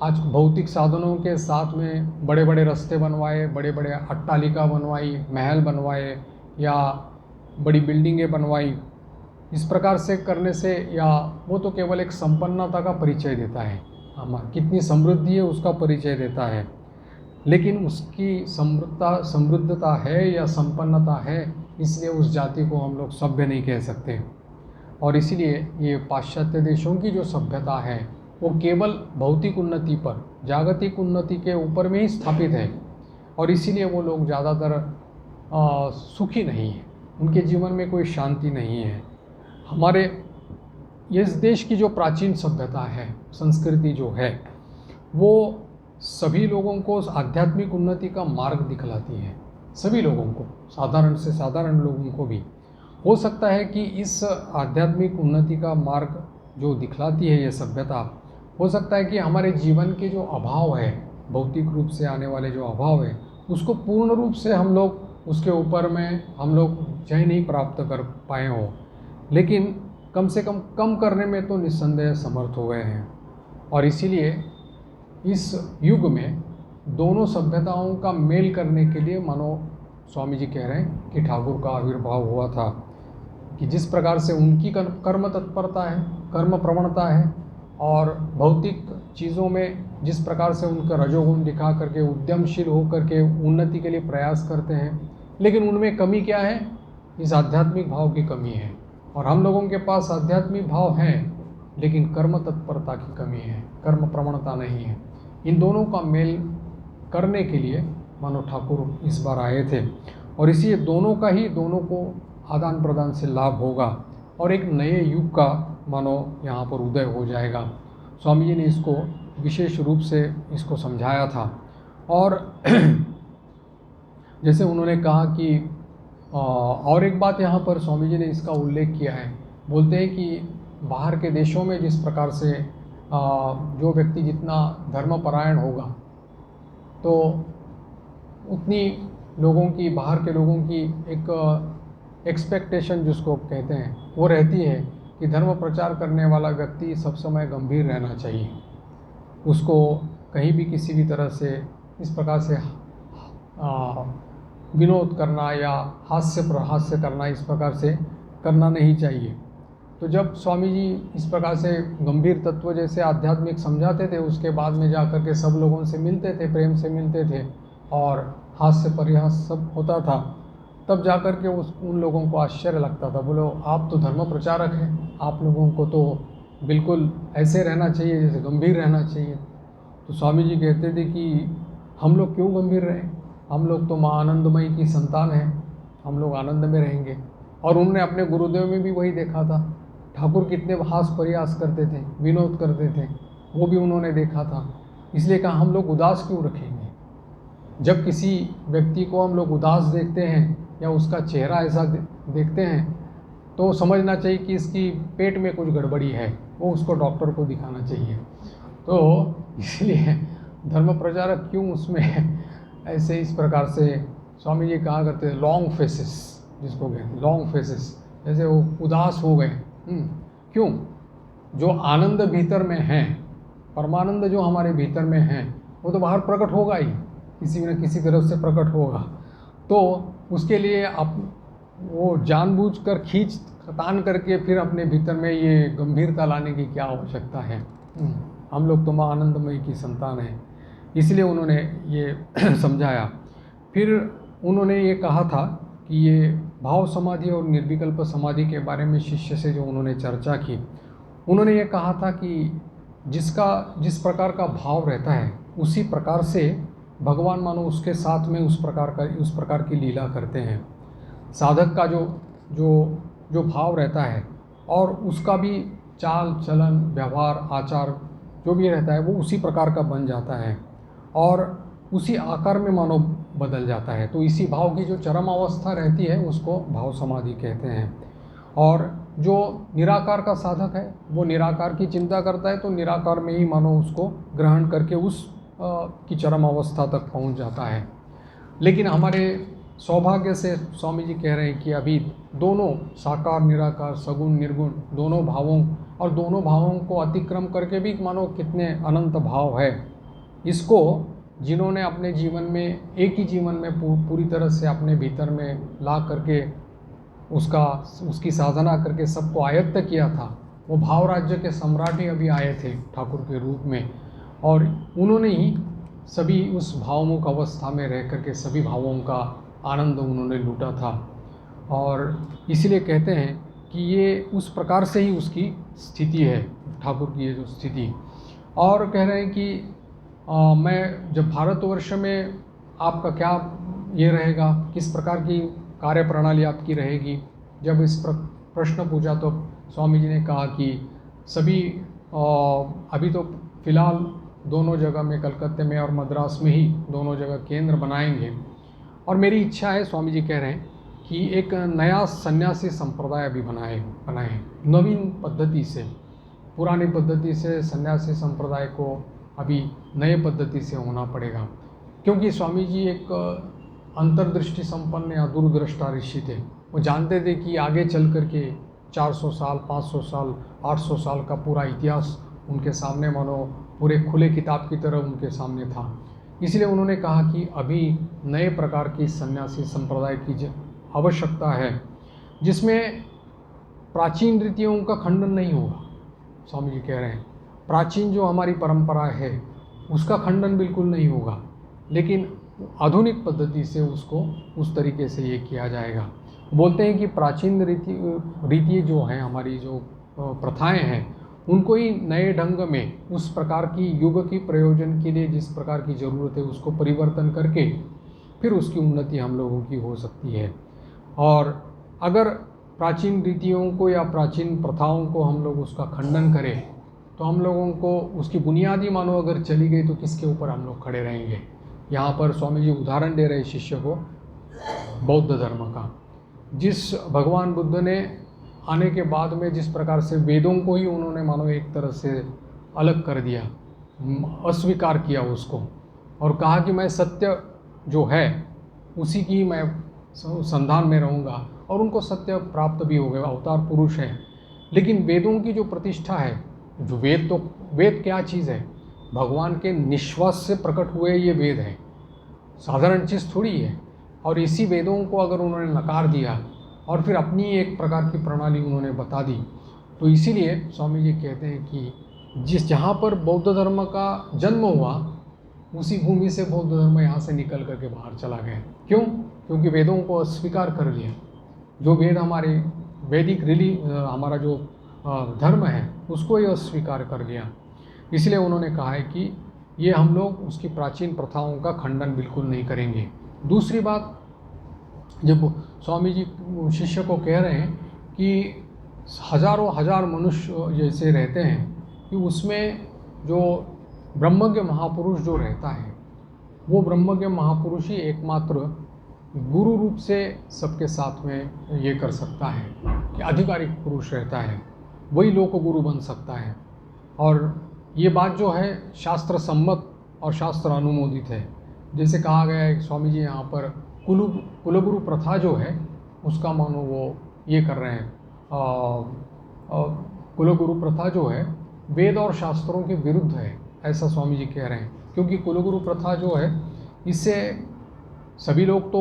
आज भौतिक साधनों के साथ में बड़े बड़े रास्ते बनवाए, बड़े बड़े अट्टालिका बनवाई, महल बनवाए या बड़ी बिल्डिंगें बनवाई, इस प्रकार से करने से या वो तो केवल एक संपन्नता का परिचय देता है, कितनी समृद्धि है उसका परिचय देता है, लेकिन उसकी समृद्धता है या संपन्नता है, इसलिए उस जाति को हम लोग सभ्य नहीं कह सकते। और इसलिए ये पाश्चात्य देशों की जो सभ्यता है वो केवल भौतिक उन्नति पर, जागतिक उन्नति के ऊपर में ही स्थापित है, और इसीलिए वो लोग ज़्यादातर सुखी नहीं हैं, उनके जीवन में कोई शांति नहीं है। हमारे इस देश की जो प्राचीन सभ्यता है, संस्कृति जो है, वो सभी लोगों को आध्यात्मिक उन्नति का मार्ग दिखलाती है, सभी लोगों को, साधारण से साधारण लोगों को भी। हो सकता है कि इस आध्यात्मिक उन्नति का मार्ग जो दिखलाती है ये सभ्यता, हो सकता है कि हमारे जीवन के जो अभाव है, भौतिक रूप से आने वाले जो अभाव है, उसको पूर्ण रूप से हम लोग उसके ऊपर में हम लोग जय नहीं प्राप्त कर पाए हों, लेकिन कम से कम करने में तो निस्संदेह समर्थ हो गए हैं। और इसीलिए इस युग में दोनों सभ्यताओं का मेल करने के लिए मानो स्वामी जी कह रहे हैं कि ठाकुर का आविर्भाव हुआ था, कि जिस प्रकार से उनकी कर्म तत्परता है, कर्म प्रवणता है, और भौतिक चीज़ों में जिस प्रकार से उनका रजोगुण दिखा करके उद्यमशील होकर के उन्नति के लिए प्रयास करते हैं, लेकिन उनमें कमी क्या है, इस आध्यात्मिक भाव की कमी है। और हम लोगों के पास आध्यात्मिक भाव है लेकिन कर्म तत्परता की कमी है, कर्म प्रवणता नहीं है। इन दोनों का मेल करने के लिए मानो ठाकुर इस बार आए थे, और इसी दोनों को आदान प्रदान से लाभ होगा और एक नए युग का मानो यहाँ पर उदय हो जाएगा। स्वामी जी ने इसको विशेष रूप से इसको समझाया था। और जैसे उन्होंने कहा कि और एक बात यहाँ पर स्वामी जी ने इसका उल्लेख किया है, बोलते हैं कि बाहर के देशों में जिस प्रकार से जो व्यक्ति जितना धर्मपरायण होगा तो उतनी लोगों की, बाहर के लोगों की एक एक्सपेक्टेशन जिसको कहते हैं वो रहती है कि धर्म प्रचार करने वाला व्यक्ति सब समय गंभीर रहना चाहिए, उसको कहीं भी किसी भी तरह से इस प्रकार से विनोद करना या हास्य करना इस प्रकार से करना नहीं चाहिए। तो जब स्वामी जी इस प्रकार से गंभीर तत्व जैसे आध्यात्मिक समझाते थे, उसके बाद में जा कर के सब लोगों से मिलते थे, प्रेम से मिलते थे और हास्य परिहास सब होता था, तब जा कर के उन लोगों को आश्चर्य लगता था। बोलो आप तो धर्म प्रचारक हैं, आप लोगों को तो बिल्कुल ऐसे रहना चाहिए जैसे गंभीर रहना चाहिए। तो स्वामी जी कहते थे कि हम लोग क्यों गंभीर रहें, हम लोग तो माँ आनंदमयी की संतान हैं, हम लोग आनंद में रहेंगे। और उन्होंने अपने गुरुदेव में भी वही देखा था, ठाकुर कितने हास प्रयास करते थे, विनोद करते थे, वो भी उन्होंने देखा था। इसलिए कहा हम लोग उदास क्यों रखेंगे। जब किसी व्यक्ति को हम लोग उदास देखते हैं या उसका चेहरा ऐसा देखते हैं तो समझना चाहिए कि इसकी पेट में कुछ गड़बड़ी है, वो उसको डॉक्टर को दिखाना चाहिए। तो इसलिए धर्म प्रचारक क्यों उसमें ऐसे इस प्रकार से स्वामी जी कहा करते हैं लॉन्ग फेसेस, जिसको कहते हैं लॉन्ग फेसेस, जैसे वो उदास हो गए। क्यों? जो आनंद भीतर में है, परमानंद जो हमारे भीतर में है, वो तो बाहर प्रकट होगा ही, किसी न किसी तरफ से प्रकट होगा। तो उसके लिए आप वो जानबूझकर खींच तान करके फिर अपने भीतर में ये गंभीरता लाने की क्या आवश्यकता है। हम लोग तो माँ आनंदमयी की संतान हैं, इसलिए उन्होंने ये समझाया। फिर उन्होंने ये कहा था कि ये भाव समाधि और निर्विकल्प समाधि के बारे में शिष्य से जो उन्होंने चर्चा की, उन्होंने ये कहा था कि जिस प्रकार का भाव रहता है उसी प्रकार से भगवान मानो उसके साथ में उस प्रकार की लीला करते हैं। साधक का जो भाव रहता है और उसका भी चाल चलन व्यवहार आचार जो भी रहता है वो उसी प्रकार का बन जाता है और उसी आकार में मानो बदल जाता है। तो इसी भाव की जो चरम अवस्था रहती है उसको भाव समाधि कहते हैं। और जो निराकार का साधक है वो निराकार की चिंता करता है तो निराकार में ही मानो उसको ग्रहण करके उस की चरम अवस्था तक पहुंच जाता है। लेकिन हमारे सौभाग्य से स्वामी जी कह रहे हैं कि अभी दोनों साकार निराकार सगुण निर्गुण दोनों भावों और दोनों भावों को अतिक्रम करके भी मानो कितने अनंत भाव है, इसको जिन्होंने अपने जीवन में एक ही जीवन में पूरी तरह से अपने भीतर में ला करके उसकी साधना करके सबको आयत्त किया था, वो भाव राज्य के सम्राट ही अभी आए थे ठाकुर के रूप में और उन्होंने ही सभी उस भावमुख अवस्था में रह करके सभी भावों का आनंद उन्होंने लूटा था। और इसीलिए कहते हैं कि ये उस प्रकार से ही उसकी स्थिति है ठाकुर की ये जो स्थिति। और कह रहे हैं कि मैं जब भारतवर्ष में आपका क्या ये रहेगा, किस प्रकार की कार्य प्रणाली आपकी रहेगी। जब इस प्रश्न पूछा तो स्वामी जी ने कहा कि सभी अभी तो फिलहाल दोनों जगह में कलकत्ते में और मद्रास में ही दोनों जगह केंद्र बनाएंगे और मेरी इच्छा है, स्वामी जी कह रहे हैं, कि एक नया सन्यासी संप्रदाय भी बनाए नवीन पद्धति से। पुरानी पद्धति से सन्यासी संप्रदाय को अभी नए पद्धति से होना पड़ेगा, क्योंकि स्वामी जी एक अंतर्दृष्टि संपन्न या दूरदृष्टा ऋषि थे। वो जानते थे कि आगे चल करके 400 साल 500 साल 800 साल का पूरा इतिहास उनके सामने मानो पूरे खुले किताब की तरह उनके सामने था। इसलिए उन्होंने कहा कि अभी नए प्रकार की सन्यासी संप्रदाय की आवश्यकता है, जिसमें प्राचीन रीतियों का खंडन नहीं होगा। स्वामी जी कह रहे हैं प्राचीन जो हमारी परंपरा है उसका खंडन बिल्कुल नहीं होगा, लेकिन आधुनिक पद्धति से उसको उस तरीके से ये किया जाएगा। बोलते हैं कि प्राचीन रीति जो हैं, हमारी जो प्रथाएं हैं, उनको ही नए ढंग में उस प्रकार की युग की प्रयोजन के लिए जिस प्रकार की ज़रूरत है उसको परिवर्तन करके फिर उसकी उन्नति हम लोगों की हो सकती है। और अगर प्राचीन रीतियों को या प्राचीन प्रथाओं को हम लोग उसका खंडन करें तो हम लोगों को उसकी बुनियादी मानो अगर चली गई तो किसके ऊपर हम लोग खड़े रहेंगे। यहाँ पर स्वामी जी उदाहरण दे रहे शिष्य को बौद्ध धर्म का, जिस भगवान बुद्ध ने आने के बाद में जिस प्रकार से वेदों को ही उन्होंने मानो एक तरह से अलग कर दिया, अस्वीकार किया उसको और कहा कि मैं सत्य जो है उसी की मैं संधान में रहूँगा, और उनको सत्य प्राप्त भी हो गया, अवतार पुरुष है। लेकिन वेदों की जो प्रतिष्ठा है, जो वेद क्या चीज़ है, भगवान के निश्वास से प्रकट हुए ये वेद है, साधारण चीज़ थोड़ी है। और इसी वेदों को अगर उन्होंने नकार दिया और फिर अपनी एक प्रकार की प्रणाली उन्होंने बता दी, तो इसीलिए स्वामी जी कहते हैं कि जहाँ पर बौद्ध धर्म का जन्म हुआ उसी भूमि से बौद्ध धर्म यहाँ से निकल करके बाहर चला गया। क्यों? क्योंकि वेदों को अस्वीकार कर लिया। जो वेद हमारे वैदिक हमारा जो धर्म है उसको ही अस्वीकार कर लिया। इसलिए उन्होंने कहा है कि ये हम लोग उसकी प्राचीन प्रथाओं का खंडन बिल्कुल नहीं करेंगे। दूसरी बात, जब स्वामी जी शिष्य को कह रहे हैं कि हजारों हजार मनुष्य जैसे रहते हैं कि उसमें जो ब्रह्मज्ञ महापुरुष जो रहता है वो ब्रह्मज्ञ महापुरुष ही एकमात्र गुरु रूप से सबके साथ में ये कर सकता है कि आधिकारिक पुरुष रहता है, वही लोक गुरु बन सकता है। और ये बात जो है शास्त्र सम्मत और शास्त्र अनुमोदित है। जैसे कहा गया है स्वामी जी यहाँ पर कुलगुरु प्रथा जो है उसका मानो वो ये कर रहे हैं। कुलगुरु प्रथा जो है वेद और शास्त्रों के विरुद्ध है, ऐसा स्वामी जी कह रहे हैं। क्योंकि कुलगुरु प्रथा जो है इससे सभी लोग तो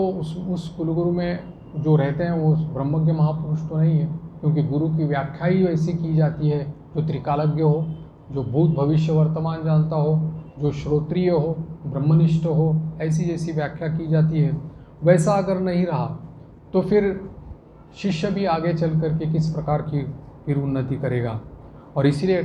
उस कुलगुरु में जो रहते हैं वो ब्रह्मज्ञ महापुरुष तो नहीं है, क्योंकि गुरु की व्याख्या ही ऐसी की जाती है जो त्रिकालज्ञ हो, जो भूत भविष्य वर्तमान जानता हो, जो श्रोत्रिय हो, ब्रह्मनिष्ठ हो, ऐसी जैसी व्याख्या की जाती है। वैसा अगर नहीं रहा तो फिर शिष्य भी आगे चल करके किस प्रकार की फिर उन्नति करेगा। और इसीलिए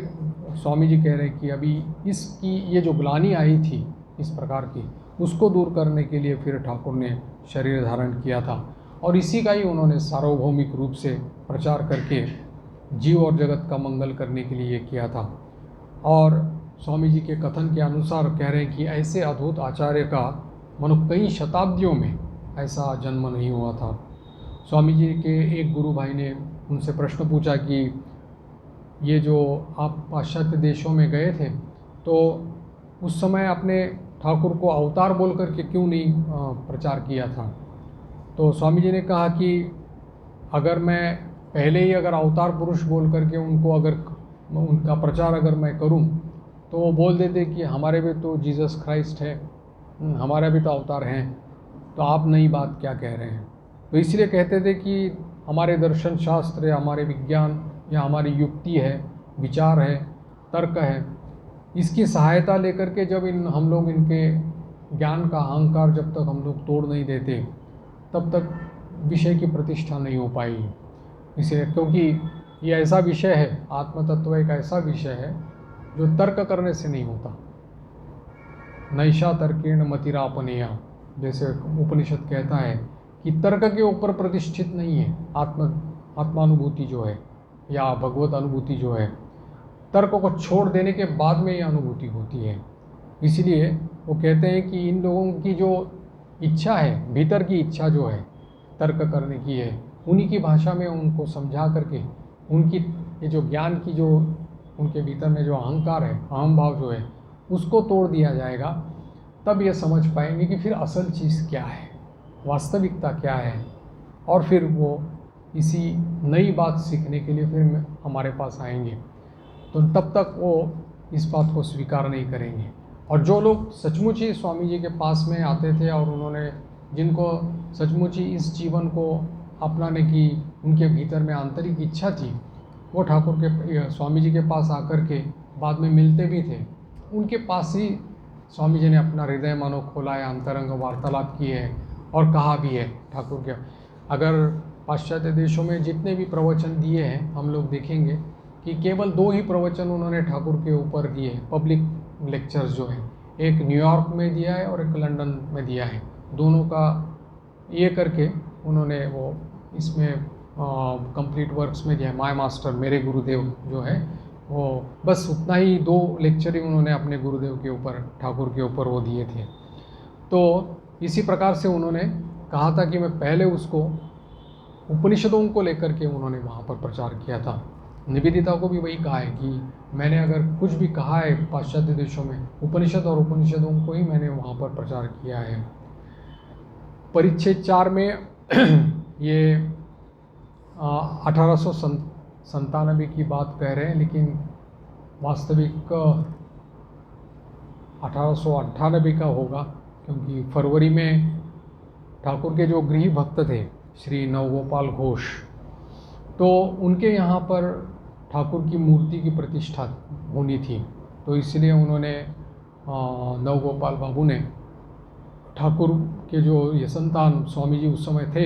स्वामी जी कह रहे हैं कि अभी इसकी ये जो ग्लानि आई थी इस प्रकार की, उसको दूर करने के लिए फिर ठाकुर ने शरीर धारण किया था। और इसी का ही उन्होंने सार्वभौमिक रूप से प्रचार करके जीव और जगत का मंगल करने के लिए किया था। और स्वामी जी के कथन के अनुसार कह रहे हैं कि ऐसे अद्भुत आचार्य का मानो कई शताब्दियों में ऐसा जन्म नहीं हुआ था। स्वामी जी के एक गुरु भाई ने उनसे प्रश्न पूछा कि ये जो आप पाश्चात्य देशों में गए थे तो उस समय आपने ठाकुर को अवतार बोल करके क्यों नहीं प्रचार किया था। तो स्वामी जी ने कहा कि अगर मैं पहले ही अगर अवतार पुरुष बोल करके उनको अगर उनका प्रचार अगर मैं करूं तो वो बोल देते कि हमारे भी तो जीसस क्राइस्ट है, हमारा भी तो अवतार हैं, तो आप नई बात क्या कह रहे हैं। तो इसलिए कहते थे कि हमारे दर्शन शास्त्र या हमारे विज्ञान या हमारी युक्ति है, विचार है, तर्क है, इसकी सहायता लेकर के जब हम लोग इनके ज्ञान का अहंकार जब तक हम लोग तोड़ नहीं देते तब तक विषय की प्रतिष्ठा नहीं हो पाएगी। इसलिए क्योंकि ये ऐसा विषय है, आत्मतत्व एक ऐसा विषय है जो तर्क करने से नहीं होता। नैषा तर्केण मतिरापनेया, जैसे उपनिषद कहता है कि तर्क के ऊपर प्रतिष्ठित नहीं है आत्मानुभूति जो है या भगवत अनुभूति जो है, तर्क को छोड़ देने के बाद में ये अनुभूति होती है। इसलिए वो कहते हैं कि इन लोगों की जो इच्छा है, भीतर की इच्छा जो है तर्क करने की है, उन्हीं की भाषा में उनको समझा करके उनकी ये जो ज्ञान की जो उनके भीतर में जो अहंकार है, अहम भाव जो है, उसको तोड़ दिया जाएगा। तब ये समझ पाएंगे कि फिर असल चीज़ क्या है, वास्तविकता क्या है, और फिर वो इसी नई बात सीखने के लिए फिर हमारे पास आएंगे। तो तब तक वो इस बात को स्वीकार नहीं करेंगे। और जो लोग सचमुच ही स्वामी जी के पास में आते थे और उन्होंने जिनको सचमुच ही इस जीवन को अपनाने की उनके भीतर में आंतरिक इच्छा थी, वो ठाकुर के स्वामी जी के पास आकर के बाद में मिलते भी थे। उनके पास ही स्वामी जी ने अपना हृदय मानो खोला है, अंतरंग वार्तालाप की है और कहा भी है ठाकुर के। अगर पाश्चात्य देशों में जितने भी प्रवचन दिए हैं हम लोग देखेंगे कि केवल 2 ही प्रवचन उन्होंने ठाकुर के ऊपर दिए, पब्लिक लेक्चर्स जो है, एक न्यूयॉर्क में दिया है और एक लंदन में दिया है। दोनों का ये करके उन्होंने वो इसमें कंप्लीट वर्क्स में दिया है, माय मास्टर मेरे गुरुदेव जो है वो, बस उतना ही 2 लेक्चर ही उन्होंने अपने गुरुदेव के ऊपर, ठाकुर के ऊपर वो दिए थे। तो इसी प्रकार से उन्होंने कहा था कि मैं पहले उसको उपनिषदों को लेकर के उन्होंने वहाँ पर प्रचार किया था। निवेदिता को भी वही कहा है कि मैंने अगर कुछ भी कहा है पाश्चात्य देशों में, उपनिषद और उपनिषदों को ही मैंने वहाँ पर प्रचार किया है। परिच्छेद 4 में ये 1897 की बात कह रहे हैं, लेकिन वास्तविक 1898 का होगा, क्योंकि फरवरी में ठाकुर के जो गृह भक्त थे श्री नवगोपाल घोष, तो उनके यहाँ पर ठाकुर की मूर्ति की प्रतिष्ठा होनी थी। तो इसलिए उन्होंने नवगोपाल बाबू ने ठाकुर के जो ये संतान स्वामी जी उस समय थे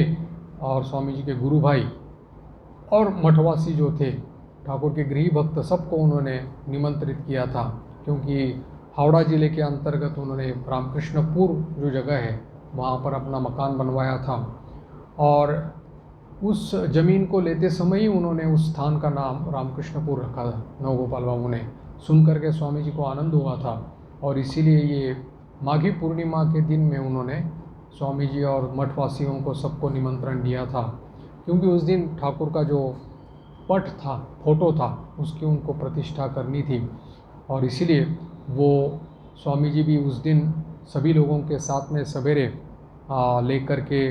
और स्वामी जी के गुरु भाई और मठवासी जो थे, ठाकुर के गृह भक्त, सबको उन्होंने निमंत्रित किया था। क्योंकि हावड़ा ज़िले के अंतर्गत उन्होंने रामकृष्णपुर जो जगह है वहाँ पर अपना मकान बनवाया था, और उस ज़मीन को लेते समय ही उन्होंने उस स्थान का नाम रामकृष्णपुर रखा था। नवगोपाल बाबू ने सुन करके स्वामी जी को आनंद हुआ था, और इसीलिए ये माघी पूर्णिमा के दिन में उन्होंने स्वामी जी और मठवासियों को सबको निमंत्रण दिया था। क्योंकि उस दिन ठाकुर का जो पट था, फोटो था, उसकी उनको प्रतिष्ठा करनी थी, और इसीलिए वो स्वामी जी भी उस दिन सभी लोगों के साथ में सवेरे लेकर के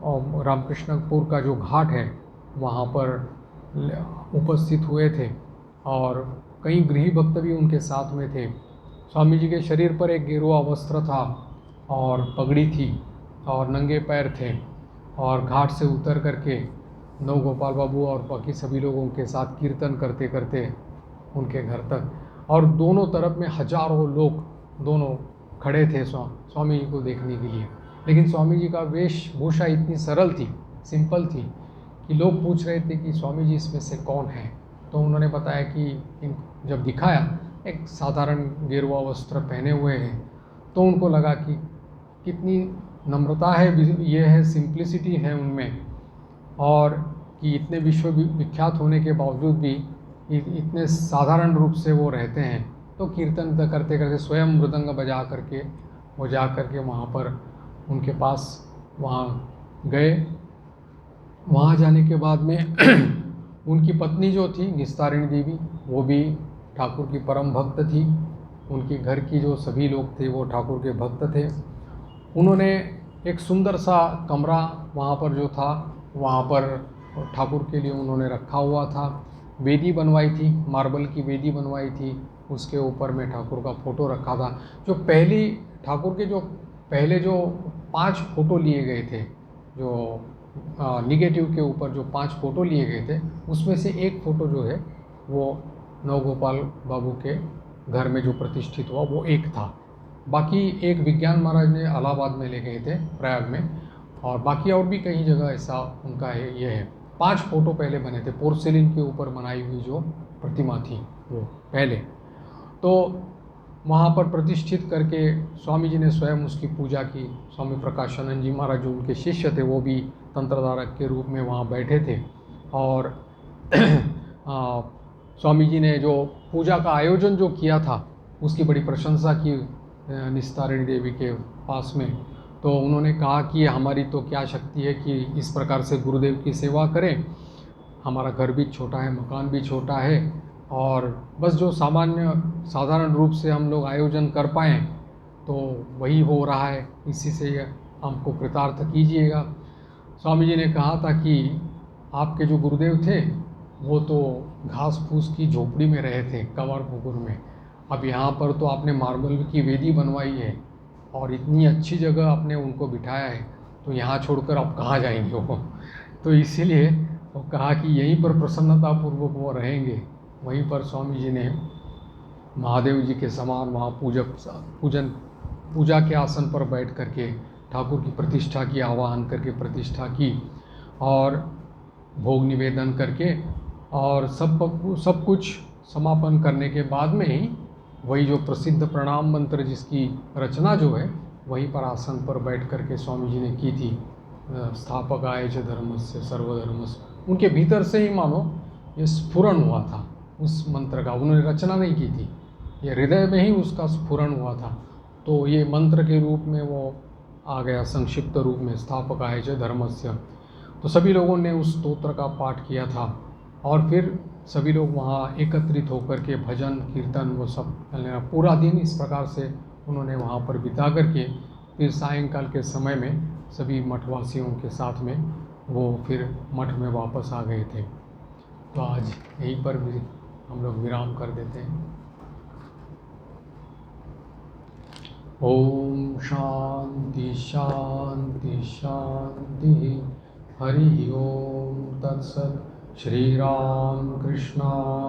रामकृष्णपुर का जो घाट है वहाँ पर उपस्थित हुए थे, और कई गृह भक्त भी उनके साथ में थे। स्वामी जी के शरीर पर एक गेरुआ वस्त्र था और पगड़ी थी और नंगे पैर थे, और घाट से उतर करके नवगोपाल बाबू और बाकी सभी लोगों के साथ कीर्तन करते करते उनके घर तक, और दोनों तरफ में हजारों लोग दोनों खड़े थे स्वामी जी को देखने के लिए। लेकिन स्वामी जी का वेशभूषा इतनी सरल थी, सिंपल थी, कि लोग पूछ रहे थे कि स्वामी जी इसमें से कौन है। तो उन्होंने बताया कि जब दिखाया एक साधारण गेरुआ वस्त्र पहने हुए हैं, तो उनको लगा कि कितनी नम्रता है, ये है, सिंप्लिसिटी है उनमें, और कि इतने विख्यात होने के बावजूद भी इतने साधारण रूप से वो रहते हैं। तो कीर्तन करते करते स्वयं मृदंग बजा करके वो जा करके वहाँ पर उनके पास वहाँ गए। वहाँ जाने के बाद में उनकी पत्नी जो थी निस्तारिणी देवी, वो भी ठाकुर की परम भक्त थी। उनके घर की जो सभी लोग थे वो ठाकुर के भक्त थे। उन्होंने एक सुंदर सा कमरा वहाँ पर जो था, वहाँ पर ठाकुर के लिए उन्होंने रखा हुआ था। वेदी बनवाई थी, मार्बल की वेदी बनवाई थी, उसके ऊपर में ठाकुर का फ़ोटो रखा था। जो पहली ठाकुर के जो पहले जो 5 फ़ोटो लिए गए थे, जो निगेटिव के ऊपर जो 5 फ़ोटो लिए गए थे, उसमें से एक फ़ोटो जो है वो नवगोपाल बाबू के घर में जो प्रतिष्ठित हुआ वो एक था। बाकी एक विज्ञान महाराज ने इलाहाबाद में ले गए थे, प्रयाग में, और बाकी और भी कई जगह ऐसा उनका है। ये है 5 फ़ोटो पहले बने थे, पोर्सिलिन के ऊपर बनाई हुई जो प्रतिमा थी वो पहले। तो वहाँ पर प्रतिष्ठित करके स्वामी जी ने स्वयं उसकी पूजा की। स्वामी प्रकाशानंद जी महाराज जो उनके शिष्य थे वो भी तंत्रधारक के रूप में वहाँ बैठे थे। और स्वामी जी ने जो पूजा का आयोजन जो किया था उसकी बड़ी प्रशंसा की निस्तारिणी देवी के पास में। तो उन्होंने कहा कि हमारी तो क्या शक्ति है कि इस प्रकार से गुरुदेव की सेवा करें, हमारा घर भी छोटा है, मकान भी छोटा है, और बस जो साधारण रूप से हम लोग आयोजन कर पाएँ तो वही हो रहा है, इसी से हमको कृतार्थ कीजिएगा। स्वामी जी ने कहा था कि आपके जो गुरुदेव थे वो तो घास फूस की झोपड़ी में रहे थे, कंवर पुकुर में। अब यहाँ पर तो आपने मार्बल की वेदी बनवाई है और इतनी अच्छी जगह आपने उनको बिठाया है, तो यहाँ छोड़कर आप कहाँ जाएंगे वो। तो इसीलिए वो कहा कि यहीं पर प्रसन्नतापूर्वक वो रहेंगे। वहीं पर स्वामी जी ने महादेव जी के समान वहाँ पूजा के आसन पर बैठ करके ठाकुर की प्रतिष्ठा की, आवाहन करके प्रतिष्ठा की, और भोग निवेदन करके, और सब कुछ समापन करने के बाद में ही वही जो प्रसिद्ध प्रणाम मंत्र जिसकी रचना जो है वहीं पर आसन पर बैठ करके स्वामी जी ने की थी। स्थापकाय च धर्मस्य सर्वधर्मस्य, उनके भीतर से ही मानो ये स्फुरण हुआ था उस मंत्र का। उन्होंने रचना नहीं की थी, ये हृदय में ही उसका स्फुरण हुआ था। तो ये मंत्र के रूप में वो आ गया संक्षिप्त रूप में, स्थापकाय च धर्मस्य। तो सभी लोगों ने उस स्तोत्र का पाठ किया था, और फिर सभी लोग वहाँ एकत्रित होकर के भजन कीर्तन वो सब पूरा दिन इस प्रकार से उन्होंने वहाँ पर बिता करके फिर सायंकाल के समय में सभी मठवासियों के साथ में वो फिर मठ में वापस आ गए थे। तो आज यहीं पर भी हम लोग विराम कर देते हैं। ओम शांति शांति शांति। हरि ओम तत्सत। श्री राम कृष्णार्पणमस्तु।